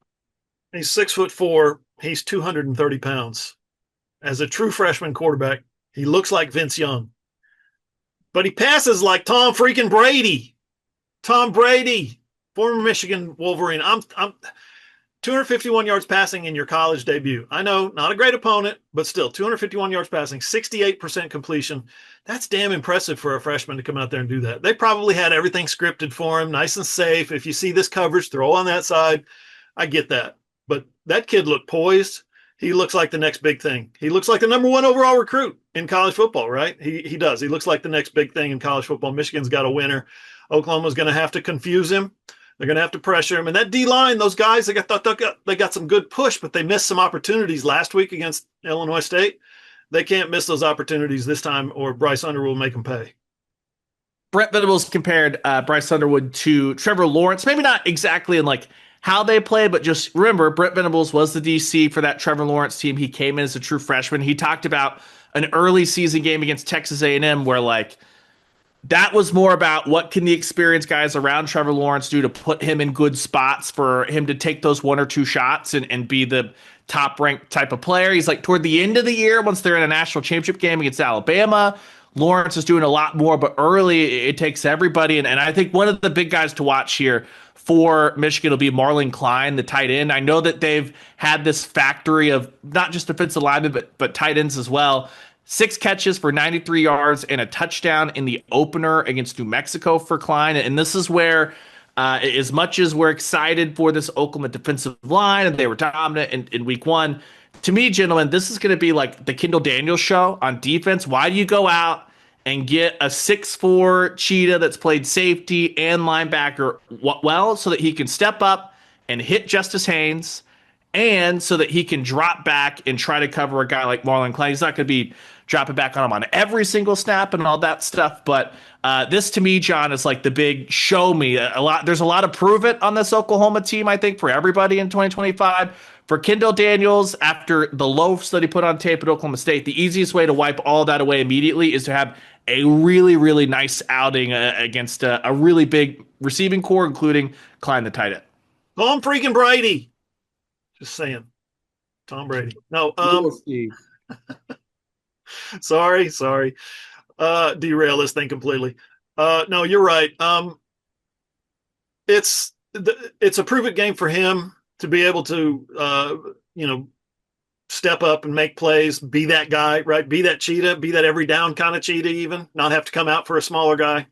he's 6'4". He's 230 pounds. As a true freshman quarterback, he looks like Vince Young, but he passes like Tom freaking Brady. Tom Brady, former Michigan Wolverine. I'm 251 yards passing in your college debut. I know, not a great opponent, but still 251 yards passing, 68% completion. That's damn impressive for a freshman to come out there and do that. They probably had everything scripted for him, nice and safe. If you see this coverage, throw on that side. I get that. But that kid looked poised. He looks like the next big thing. He looks like the #1 overall recruit in college football, right? He does. He looks like the next big thing in college football. Michigan's got a winner. Oklahoma's going to have to confuse him. They're going to have to pressure him. And that D-line, those guys, they got some good push, but they missed some opportunities last week against Illinois State. They can't miss those opportunities this time, or Bryce Underwood will make them pay. Brent Venables compared Bryce Underwood to Trevor Lawrence. Maybe not exactly in like how they played, but just remember, Brent Venables was the DC for that Trevor Lawrence team. He came in as a true freshman. He talked about an early season game against Texas A&M where like that was more about what can the experienced guys around Trevor Lawrence do to put him in good spots for him to take those 1 or 2 shots and be the top ranked type of player. He's like toward the end of the year, once they're in a national championship game against Alabama, Lawrence is doing a lot more, but early it takes everybody. And I think one of the big guys to watch here for Michigan will be Marlon Klein, the tight end. I know that they've had this factory of not just defensive linemen, but tight ends as well. 6 catches for 93 yards and a touchdown in the opener against New Mexico for Klein. And this is where, as much as we're excited for this Oklahoma defensive line and they were dominant in week one, to me, gentlemen, this is going to be like the Kendall Daniels show on defense. Why do you go out and get a 6'4" cheetah that's played safety and linebacker well so that he can step up and hit Justice Haynes and so that he can drop back and try to cover a guy like Marlon Klein? He's not going to be dropping back on him on every single snap and all that stuff. But this to me, John, is like the big show me. There's a lot of prove it on this Oklahoma team, I think, for everybody in 2025. For Kendall Daniels, after the loafs that he put on tape at Oklahoma State, the easiest way to wipe all that away immediately is to have a really, really nice outing against a really big receiving core, including Klein the tight end. Tom freaking Brady. Just saying. Tom Brady. No, sorry. Derail this thing completely. No, you're right. It's a prove it game for him to be able to, step up and make plays, be that guy, right? Be that cheetah, be that every down kind of cheetah, even not have to come out for a smaller guy.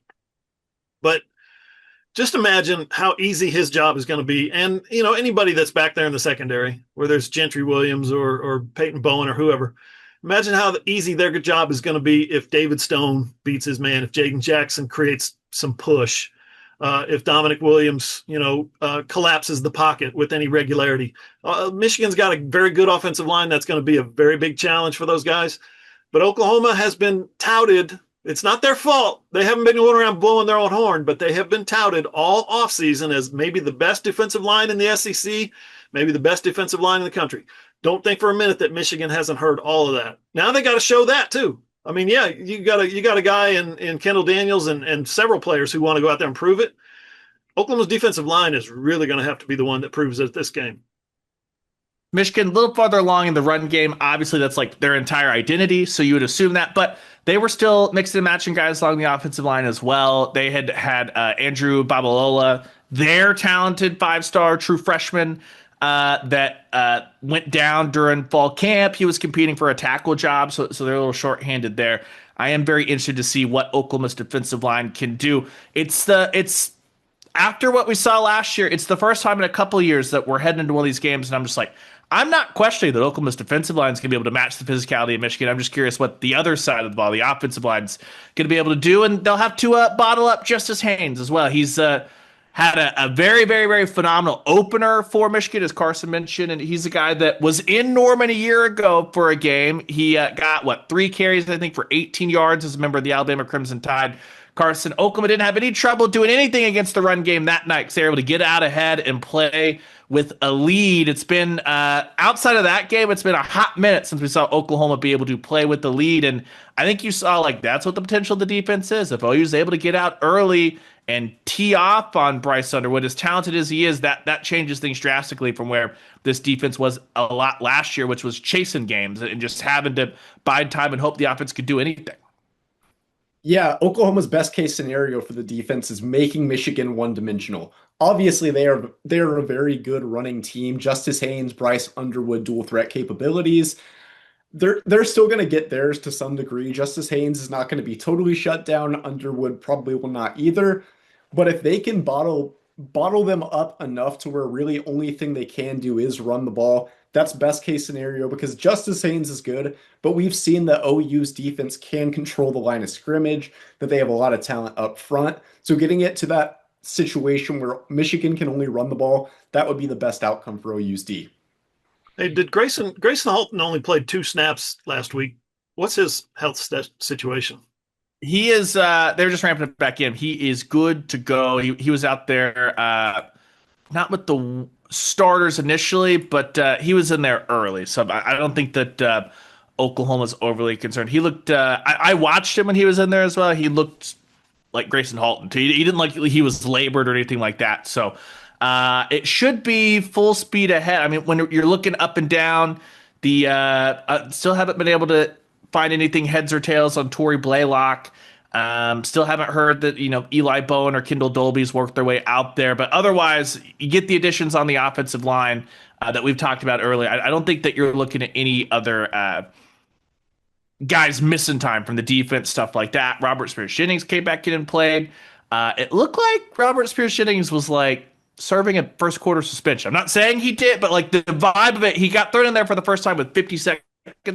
But just imagine how easy his job is going to be. And, anybody that's back there in the secondary, where there's Gentry Williams or Peyton Bowen or whoever, imagine how easy their job is going to be if David Stone beats his man, if Jaden Jackson creates some push, if Dominic Williams, collapses the pocket with any regularity. Michigan's got a very good offensive line. That's going to be a very big challenge for those guys. But Oklahoma has been touted. It's not their fault. They haven't been going around blowing their own horn, but they have been touted all offseason as maybe the best defensive line in the SEC, maybe the best defensive line in the country. Don't think for a minute that Michigan hasn't heard all of that. Now they got to show that too. I mean, yeah, you got a guy in Kendall Daniels and several players who want to go out there and prove it. Oklahoma's defensive line is really going to have to be the one that proves it this game. Michigan a little farther along in the run game. Obviously, that's like their entire identity, so you would assume that. But they were still mixing and matching guys along the offensive line as well. They had Andrew Babalola their talented five-star true freshman that went down during fall camp. He was competing for a tackle job, so they're a little short-handed there. I am very interested to see what Oklahoma's defensive line can do. It's after what we saw last year, it's the first time in a couple of years that we're heading into one of these games, and I'm just like, I'm not questioning that Oklahoma's defensive line is going to be able to match the physicality of Michigan. I'm just curious what the other side of the ball, the offensive line, is going to be able to do, and they'll have to bottle up Justice Haynes as well. He's had a very, very, very phenomenal opener for Michigan, as Carson mentioned, and he's a guy that was in Norman a year ago for a game. He got, 3 carries, I think, for 18 yards as a member of the Alabama Crimson Tide. Carson, Oklahoma didn't have any trouble doing anything against the run game that night because they were able to get out ahead and play with a lead. It's been, outside of that game, it's been a hot minute since we saw Oklahoma be able to play with the lead. And I think you saw, that's what the potential of the defense is. If OU's able to get out early and tee off on Bryce Underwood, as talented as he is, that changes things drastically from where this defense was a lot last year, which was chasing games and just having to bide time and hope the offense could do anything. Yeah, Oklahoma's best case scenario for the defense is making Michigan one-dimensional. Obviously, they are a very good running team. Justice Haynes, Bryce Underwood, dual threat capabilities. They're still going to get theirs to some degree. Justice Haynes is not going to be totally shut down. Underwood probably will not either. But if they can bottle them up enough to where really only thing they can do is run the ball, that's best case scenario because Justice Haynes is good, but we've seen that OU's defense can control the line of scrimmage, that they have a lot of talent up front. So getting it to that situation where Michigan can only run the ball, that would be the best outcome for OU's D. Hey, did Grayson Halton only played 2 snaps last week? What's his health situation? He is, they're just ramping it back in. He is good to go. He was out there, not with the starters initially, but he was in there early. So I don't think that Oklahoma's overly concerned. He looked, I watched him when he was in there as well. He looked like Grayson Halton. He didn't like he was labored or anything like that. So it should be full speed ahead. I mean, when you're looking up and down, the still haven't been able to find anything heads or tails on Torrey Blaylock. Still haven't heard that Eli Bowen or Kendall Dolby's worked their way out there, but otherwise you get the additions on the offensive line that we've talked about earlier. I don't think that you're looking at any other guys missing time from the defense, stuff like that. Robert Spears-Jennings came back in and played. It looked like Robert Spears-Jennings was serving a first quarter suspension. I'm not saying he did, but the vibe of it, he got thrown in there for the first time with 50 seconds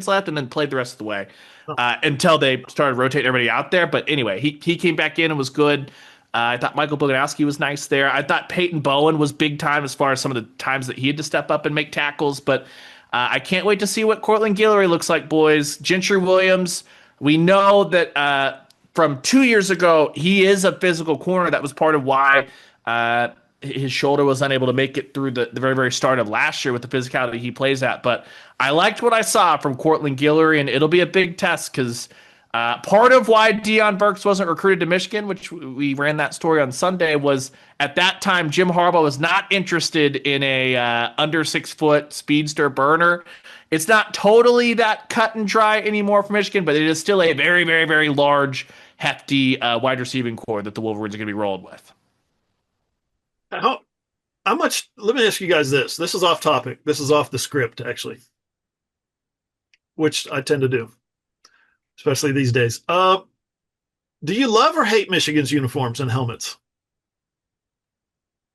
left and then played the rest of the way until they started rotating everybody out there. But anyway, he came back in and was good. I thought Michael Boganowski was nice there. I thought Peyton Bowen was big time as far as some of the times that he had to step up and make tackles. But I can't wait to see what Cortland Guillory looks like, boys. Gentry Williams, we know that from 2 years ago, he is a physical corner. That was part of why his shoulder was unable to make it through the very, very start of last year with the physicality he plays at. But I liked what I saw from Cortland Guillory, and it'll be a big test because part of why Deion Burks wasn't recruited to Michigan, which we ran that story on Sunday, was at that time Jim Harbaugh was not interested in a under 6 foot speedster burner. It's not totally that cut and dry anymore for Michigan, but it is still a very, very, very large, hefty wide receiving core that the Wolverines are going to be rolled with. How much? Let me ask you guys this. This is off topic. This is off the script, actually, which I tend to do, especially these days. Do you love or hate Michigan's uniforms and helmets?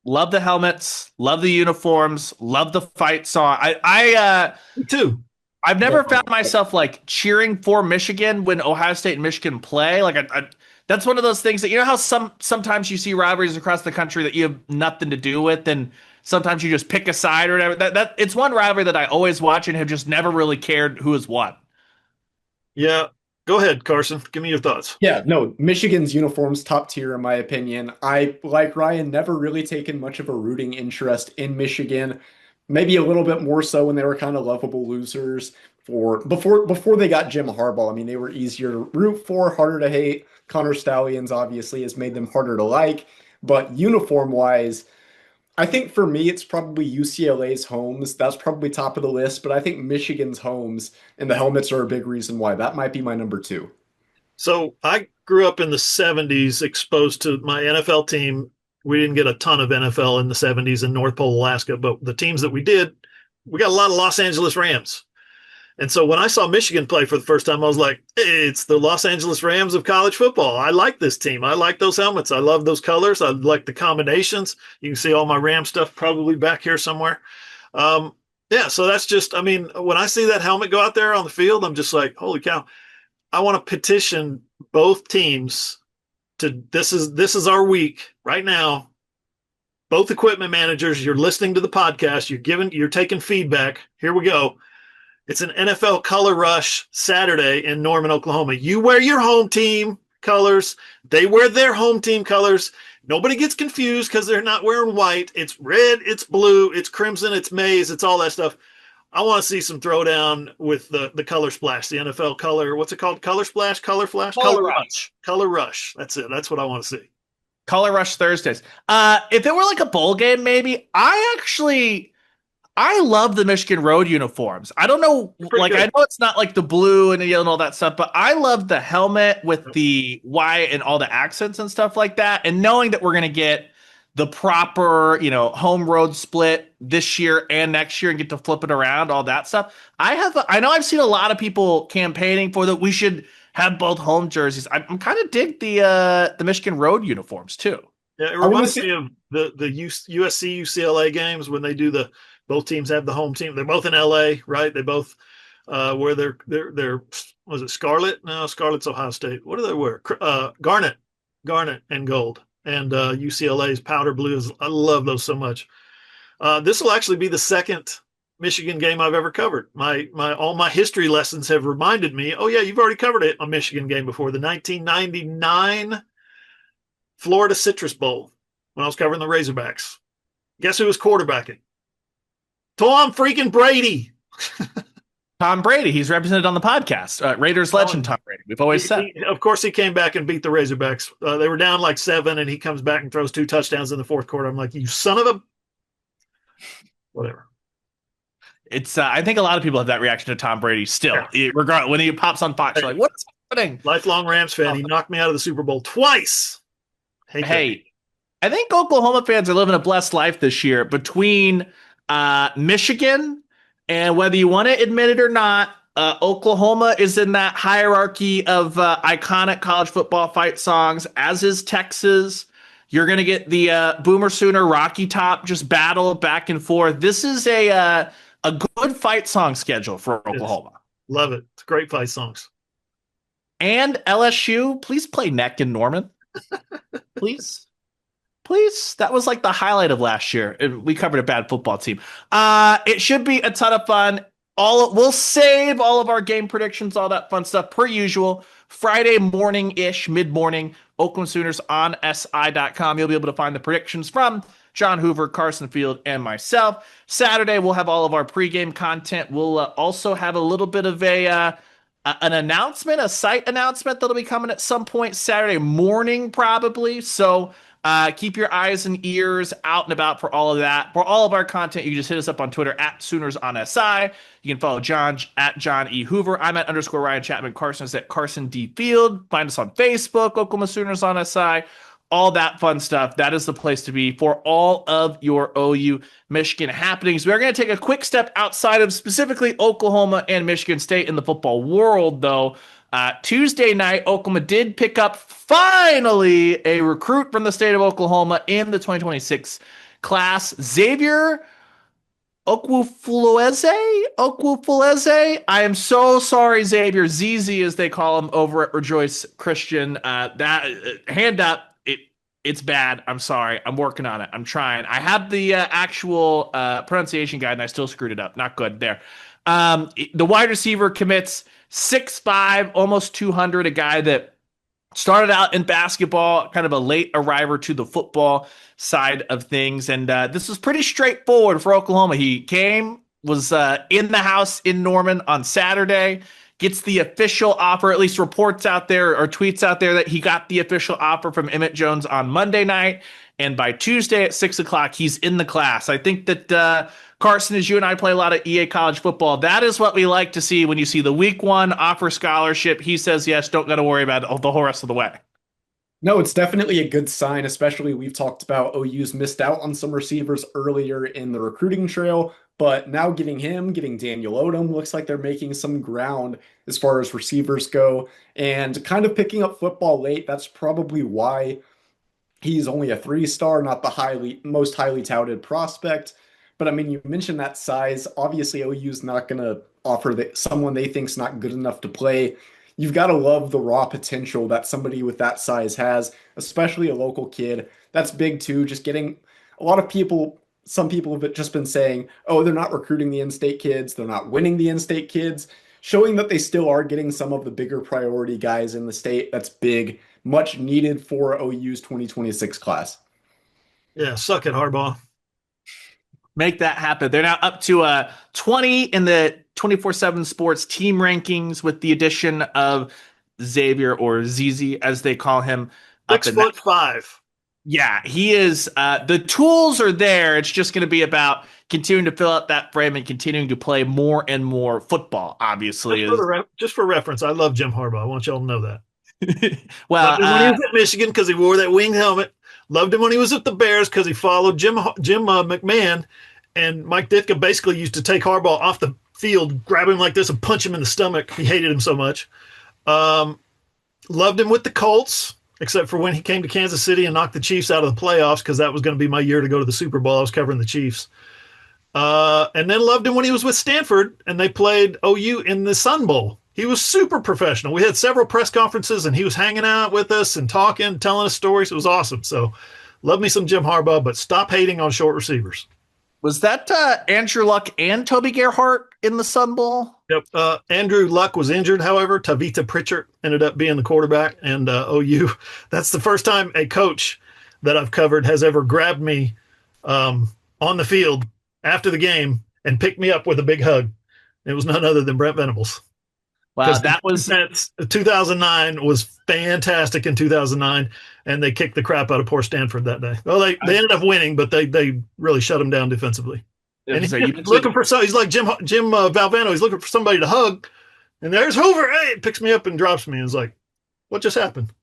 Love the helmets, love the uniforms, love the fight song. Me too. I've never found myself cheering for Michigan when Ohio State and Michigan play. That's one of those things that, how sometimes you see rivalries across the country that you have nothing to do with, and sometimes you just pick a side or whatever. That it's one rivalry that I always watch and have just never really cared who has won. Yeah. Go ahead, Carson. Give me your thoughts. Yeah, no, Michigan's uniforms top tier in my opinion. I, like Ryan, never really taken much of a rooting interest in Michigan. Maybe a little bit more so when they were kind of lovable losers before they got Jim Harbaugh. I mean, they were easier to root for, harder to hate. Connor Stallions obviously has made them harder to like, but uniform wise, I think for me, it's probably UCLA's homes. That's probably top of the list, but I think Michigan's homes and the helmets are a big reason why. That might be my number 2. So I grew up in the 70s, exposed to my NFL team We didn't get a ton of NFL in the 70s in North Pole, Alaska, but the teams that we did, we got a lot of Los Angeles Rams. And so when I saw Michigan play for the first time, I was like, hey, it's the Los Angeles Rams of college football. I like this team. I like those helmets. I love those colors. I like the combinations. You can see all my Ram stuff probably back here somewhere. Yeah, so that's just, I mean, when I see that helmet go out there on the field, I'm just like, holy cow. I want to petition both teams to this is our week right now. Both equipment managers, you're listening to the podcast, you're taking feedback. Here we go. It's an NFL color rush Saturday in Norman, Oklahoma. You wear your home team colors. They wear their home team colors. Nobody gets confused because they're not wearing white. It's red, it's blue, it's crimson, it's maize, it's all that stuff. I want to see some throwdown with the color splash, the NFL color. What's it called? Color splash, color flash, Color rush. Color rush. That's it. That's what I want to see. Color Rush Thursdays. If it were like a bowl game, maybe I love the Michigan road uniforms. I don't know, like good. I know it's not like the blue and the yellow and all that stuff, but I love the helmet with the white and all the accents and stuff like that. And knowing that we're going to get the proper, home road split this year and next year and get to flip it around, all that stuff. I know I've seen a lot of people campaigning for that. We should have both home jerseys. I'm kind of dig the Michigan road uniforms too. Yeah, it reminds me of the USC UCLA games when they do both teams have the home team. They're both in LA, right? They both wear their was it Scarlet? No, Scarlet's Ohio State. What do they wear? Garnet and gold. And UCLA's powder blues. I love those so much. This will actually be the second Michigan game I've ever covered. All my history lessons have reminded me, oh yeah, you've already covered a Michigan game before. The 1999 Florida Citrus Bowl when I was covering the Razorbacks. Guess who was quarterbacking? Tom freaking Brady. Tom Brady. He's represented on the podcast. Raiders legend Tom Brady. We've always said. Of course, he came back and beat the Razorbacks. They were down like 7, and he comes back and throws 2 touchdowns in the fourth quarter. I'm like, you son of a... Whatever. It's. I think a lot of people have that reaction to Tom Brady still. Yeah. Regardless, when he pops on Fox, you're like, what's happening? Lifelong Rams fan. He knocked me out of the Super Bowl twice. Hey, I think Oklahoma fans are living a blessed life this year between Michigan and whether you want to admit it or not, Oklahoma is in that hierarchy of iconic college football fight songs, as is Texas. You're going to get the Boomer Sooner Rocky Top just battle back and forth. This is a good fight song schedule for Oklahoma. Love it. It's great fight songs. And LSU, please play Neck and Norman. Please. That was like the highlight of last year. We covered a bad football team. It should be a ton of fun. We'll save all of our game predictions, all that fun stuff per usual. Friday morning-ish, mid-morning, Oakland Sooners on SI.com. You'll be able to find the predictions from John Hoover, Carson Field, and myself. Saturday, we'll have all of our pregame content. We'll also have a little bit of an announcement, a site announcement that'll be coming at some point Saturday morning, probably. So keep your eyes and ears out and about for all of that. For all of our content, you can just hit us up on Twitter at Sooners on SI. You can follow John at John E. Hoover. I'm at _ Ryan Chapman. Carson is at Carson D. Field. Find us on Facebook, Oklahoma Sooners on SI. All that fun stuff. That is the place to be for all of your OU Michigan happenings. We are going to take a quick step outside of specifically Oklahoma and Michigan State in the football world, though. Tuesday night, Oklahoma did pick up finally a recruit from the state of Oklahoma in the 2026 class, Xavier Okwufuloeze. I am so sorry, Xavier. ZZ, as they call him over at Rejoice Christian. Hand up. It's bad. I'm sorry. I'm working on it. I'm trying. I have the actual pronunciation guide, and I still screwed it up. Not good there. The wide receiver commits 6'5", almost 200, a guy that started out in basketball, kind of a late arriver to the football side of things. And this was pretty straightforward for Oklahoma. He was in the house in Norman on Saturday, gets the official offer, at least reports out there or tweets out there that he got the official offer from Emmett Jones on Monday night. And by Tuesday at 6 o'clock, he's in the class. I think that Carson, as you and I play a lot of EA college football, that is what we like to see when you see the week 1 offer scholarship. He says yes, don't got to worry about it the whole rest of the way. No, it's definitely a good sign, especially we've talked about OU's missed out on some receivers earlier in the recruiting trail, but now getting Daniel Odom looks like they're making some ground as far as receivers go and kind of picking up football late. That's probably why he's only a three-star, not the most highly touted prospect. But I mean, you mentioned that size. Obviously, OU's not going to offer someone they think's not good enough to play. You've got to love the raw potential that somebody with that size has, especially a local kid. That's big too. Just getting a lot of people, some people have just been saying, oh, they're not recruiting the in-state kids, they're not winning the in-state kids, showing that they still are getting some of the bigger priority guys in the state. That's big, much needed for OU's 2026 class. Yeah, suck it, Harbaugh. Make that happen. They're now up to 20 in the 24/7 Sports team rankings with the addition of Xavier, or ZZ as they call him. 6'5". Yeah, he is. The tools are there. It's just going to be about continuing to fill out that frame and continuing to play more and more football. Obviously, Just for reference, I love Jim Harbaugh. I want y'all to know that. well, Loved him when he was at Michigan because he wore that winged helmet. Loved him when he was at the Bears because he followed Jim McMahon. And Mike Ditka basically used to take Harbaugh off the field, grab him like this, and punch him in the stomach. He hated him so much. Loved him with the Colts, except for when he came to Kansas City and knocked the Chiefs out of the playoffs, because that was going to be my year to go to the Super Bowl. I was covering the Chiefs. And then loved him when he was with Stanford and they played OU in the Sun Bowl. He was super professional. We had several press conferences and he was hanging out with us and talking, telling us stories. It was awesome. So love me some Jim Harbaugh, but stop hating on short receivers. Was that Andrew Luck and Toby Gerhart in the Sun Bowl? Yep. Andrew Luck was injured, however. Tavita Pritchard ended up being the quarterback, and OU. That's the first time a coach that I've covered has ever grabbed me on the field after the game and picked me up with a big hug. It was none other than Brent Venables. Wow, that was 2009 was fantastic in 2009, and they kicked the crap out of poor Stanford that day. Well, they ended up winning, but they really shut him down defensively. And he's looking for he's like Jim Valvano. He's looking for somebody to hug, and there's Hoover. Hey, picks me up and drops me. And is like, what just happened?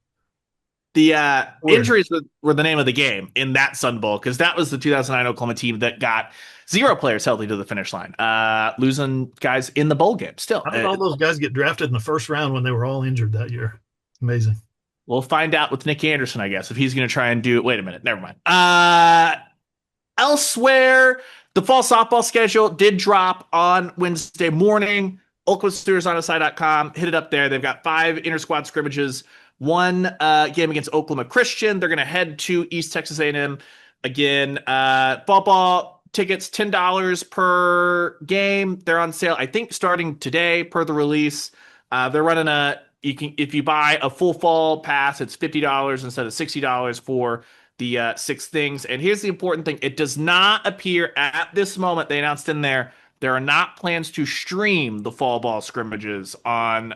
The injuries were the name of the game in that Sun Bowl, because that was the 2009 Oklahoma team that got 0 players healthy to the finish line, losing guys in the bowl game still. How did all those guys get drafted in the first round when they were all injured that year? Amazing. We'll find out with Nick Anderson, I guess, if he's going to try and do it. Wait a minute. Never mind. Elsewhere, the fall softball schedule did drop on Wednesday morning. OklahomaStudiorsOnSide.com. Hit it up there. They've got 5 inter-squad scrimmages, 1 game against Oklahoma Christian. They're going to head to East Texas A&M again. Fall ball tickets, $10 per game. They're on sale, I think, starting today per the release. They're running if you buy a full fall pass, it's $50 instead of $60 for the 6 things. And here's the important thing. It does not appear at this moment, they announced in there are not plans to stream the fall ball scrimmages on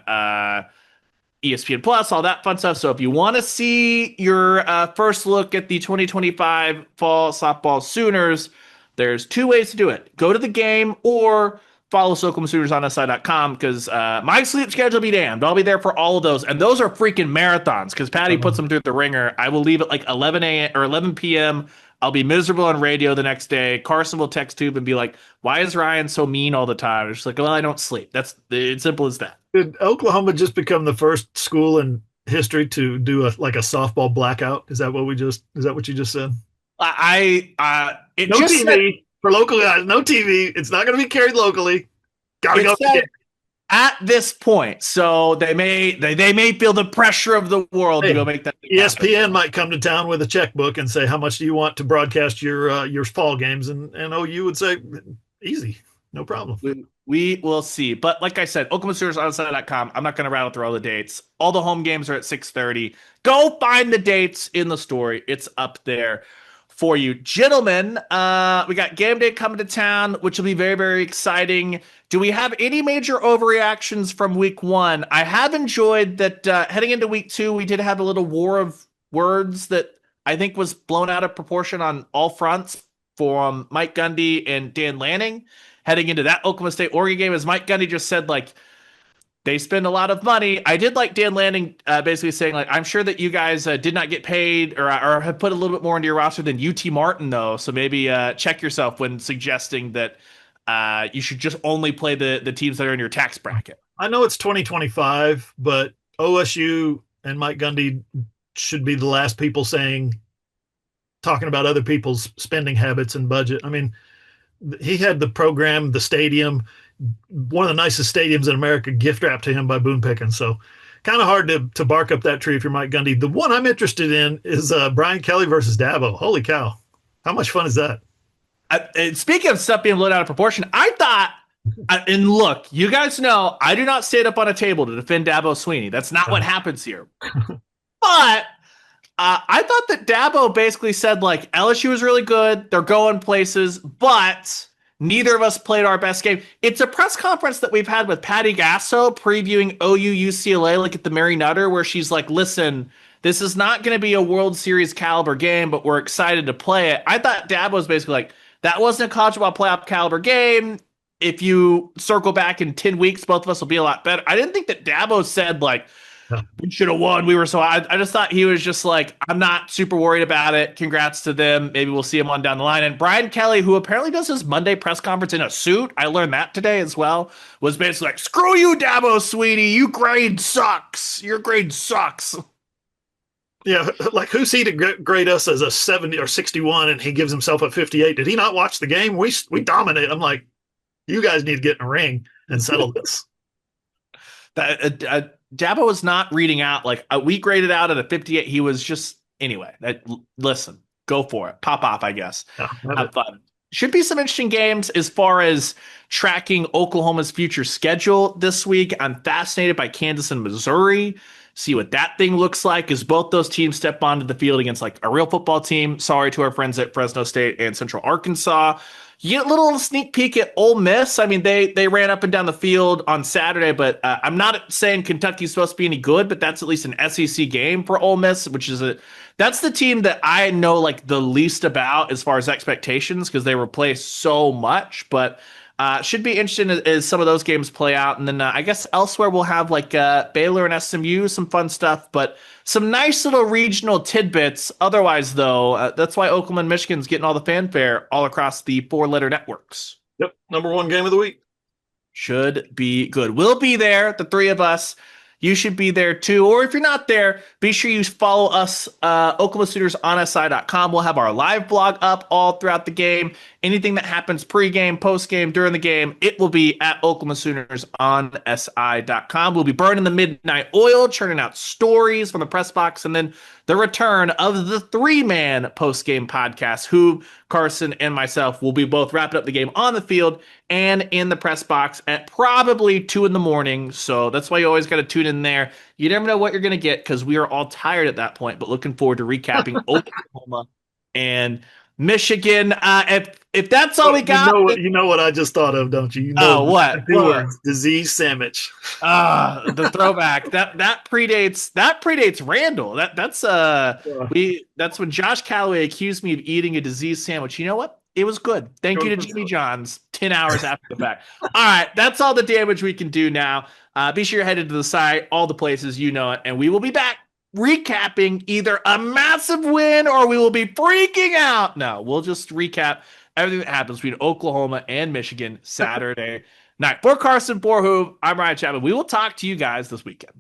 ESPN Plus, all that fun stuff. So if you want to see your first look at the 2025 fall softball Sooners, there's 2 ways to do it. Go to the game or follow OklahomaStudiorsOnSide.com, because my sleep schedule be damned. I'll be there for all of those. And those are freaking marathons, because Patty puts them through the ringer. I will leave at like 11 a.m. or 11 p.m. I'll be miserable on radio the next day. Carson will text Hoov and be like, why is Ryan so mean all the time? It's just like, well, I don't sleep. That's it's simple as that. Did Oklahoma just become the first school in history to do a softball blackout? Is that what you just said? No TV said, for local guys. No TV. It's not going to be carried locally. Gotta go at this point. So they may feel the pressure of the world to go make that. ESPN might come to town with a checkbook and say, how much do you want to broadcast your fall games? And OU would say, easy, no problem. We will see. But like I said, OklahomaStudiorsOnSide.com. I'm not going to rattle through all the dates. All the home games are at 6:30. Go find the dates in the story. It's up there for you. Gentlemen, we got game day coming to town, which will be very, very exciting. Do we have any major overreactions from week 1? I have enjoyed that heading into week 2, we did have a little war of words that I think was blown out of proportion on all fronts from Mike Gundy and Dan Lanning. Heading into that Oklahoma State Oregon game, as Mike Gundy just said, like, They spend a lot of money. I did like Dan Lanning basically saying, like, I'm sure that you guys did not get paid or have put a little bit more into your roster than UT Martin, though. So maybe check yourself when suggesting that you should just only play the teams that are in your tax bracket. I know it's 2025, but OSU and Mike Gundy should be the last people talking about other people's spending habits and budget. I mean, he had the program, the stadium, one of the nicest stadiums in America, gift wrapped to him by Boone Pickens. So kind of hard to bark up that tree if you're Mike Gundy. The one I'm interested in is Brian Kelly versus Dabo. Holy cow. How much fun is that? And speaking of stuff being blown out of proportion, I thought, and look, you guys know, I do not stand up on a table to defend Dabo Swinney. That's not what happens here. But I thought that Dabo basically said, like, LSU is really good. They're going places, but neither of us played our best game. It's a press conference that we've had with Patty Gasso previewing OU UCLA, like at the Mary Nutter, where she's like, listen, this is not going to be a World Series caliber game, but we're excited to play it. I thought Dabo was basically like, that wasn't a college football playoff caliber game. If you circle back in 10 weeks, both of us will be a lot better. I didn't think that Dabo said, like, we should have won. We were so I just thought he was just like, I'm not super worried about it. Congrats to them. Maybe we'll see him on down the line. And Brian Kelly, who apparently does his Monday press conference in a suit, I learned that today as well, was basically like, screw you, Dabo Swinney. Your grade sucks. Your grade sucks. Yeah, like who's he to grade us as a 70 or 61 and he gives himself a 58? Did he not watch the game? We dominate. I'm like, you guys need to get in a ring and settle this. Dabo was not reading out like we graded out at a 58. He was just anyway. Listen, go for it. Pop off, I guess. Have fun. Should be some interesting games as far as tracking Oklahoma's future schedule this week. I'm fascinated by Kansas and Missouri. See what that thing looks like as both those teams step onto the field against like a real football team. Sorry to our friends at Fresno State and Central Arkansas. You get a little sneak peek at Ole Miss. I mean, they ran up and down the field on Saturday, but I'm not saying Kentucky's supposed to be any good, but that's at least an SEC game for Ole Miss, which is that's the team that I know like the least about as far as expectations because they replace so much, but should be interesting as some of those games play out. And then I guess elsewhere we'll have like Baylor and SMU, some fun stuff, but some nice little regional tidbits. Otherwise, though, that's why Oklahoma and Michigan's getting all the fanfare all across the four-letter networks. Yep, number one game of the week. Should be good. We'll be there, the three of us. You should be there too. Or if you're not there, be sure you follow us, Oklahoma Sooners on SI.com. We'll have our live blog up all throughout the game. Anything that happens pregame, postgame, during the game, it will be at Oklahoma Sooners on SI.com. We'll be burning the midnight oil, churning out stories from the press box, and then the return of the three-man postgame podcast. Hoov, Carson, and myself will be both wrapping up the game on the field and in the press box at probably 2 a.m. So that's why you always got to tune in there. You never know what you're going to get because we are all tired at that point, but looking forward to recapping Oklahoma and Michigan. If that's all we got, you know what I just thought of, don't you? You know what? Disease sandwich. The throwback that predates Randall. That's when Josh Calloway accused me of eating a disease sandwich. You know what? It was good. Thank you to Jimmy John's 10 hours after the fact. All right, that's all the damage we can do now. Be sure you're headed to the site, all the places you know it, and we will be back recapping either a massive win or we will be freaking out. No, we'll just recap everything that happens between Oklahoma and Michigan Saturday night. For Carson, for Hoov, I'm Ryan Chapman. We will talk to you guys this weekend.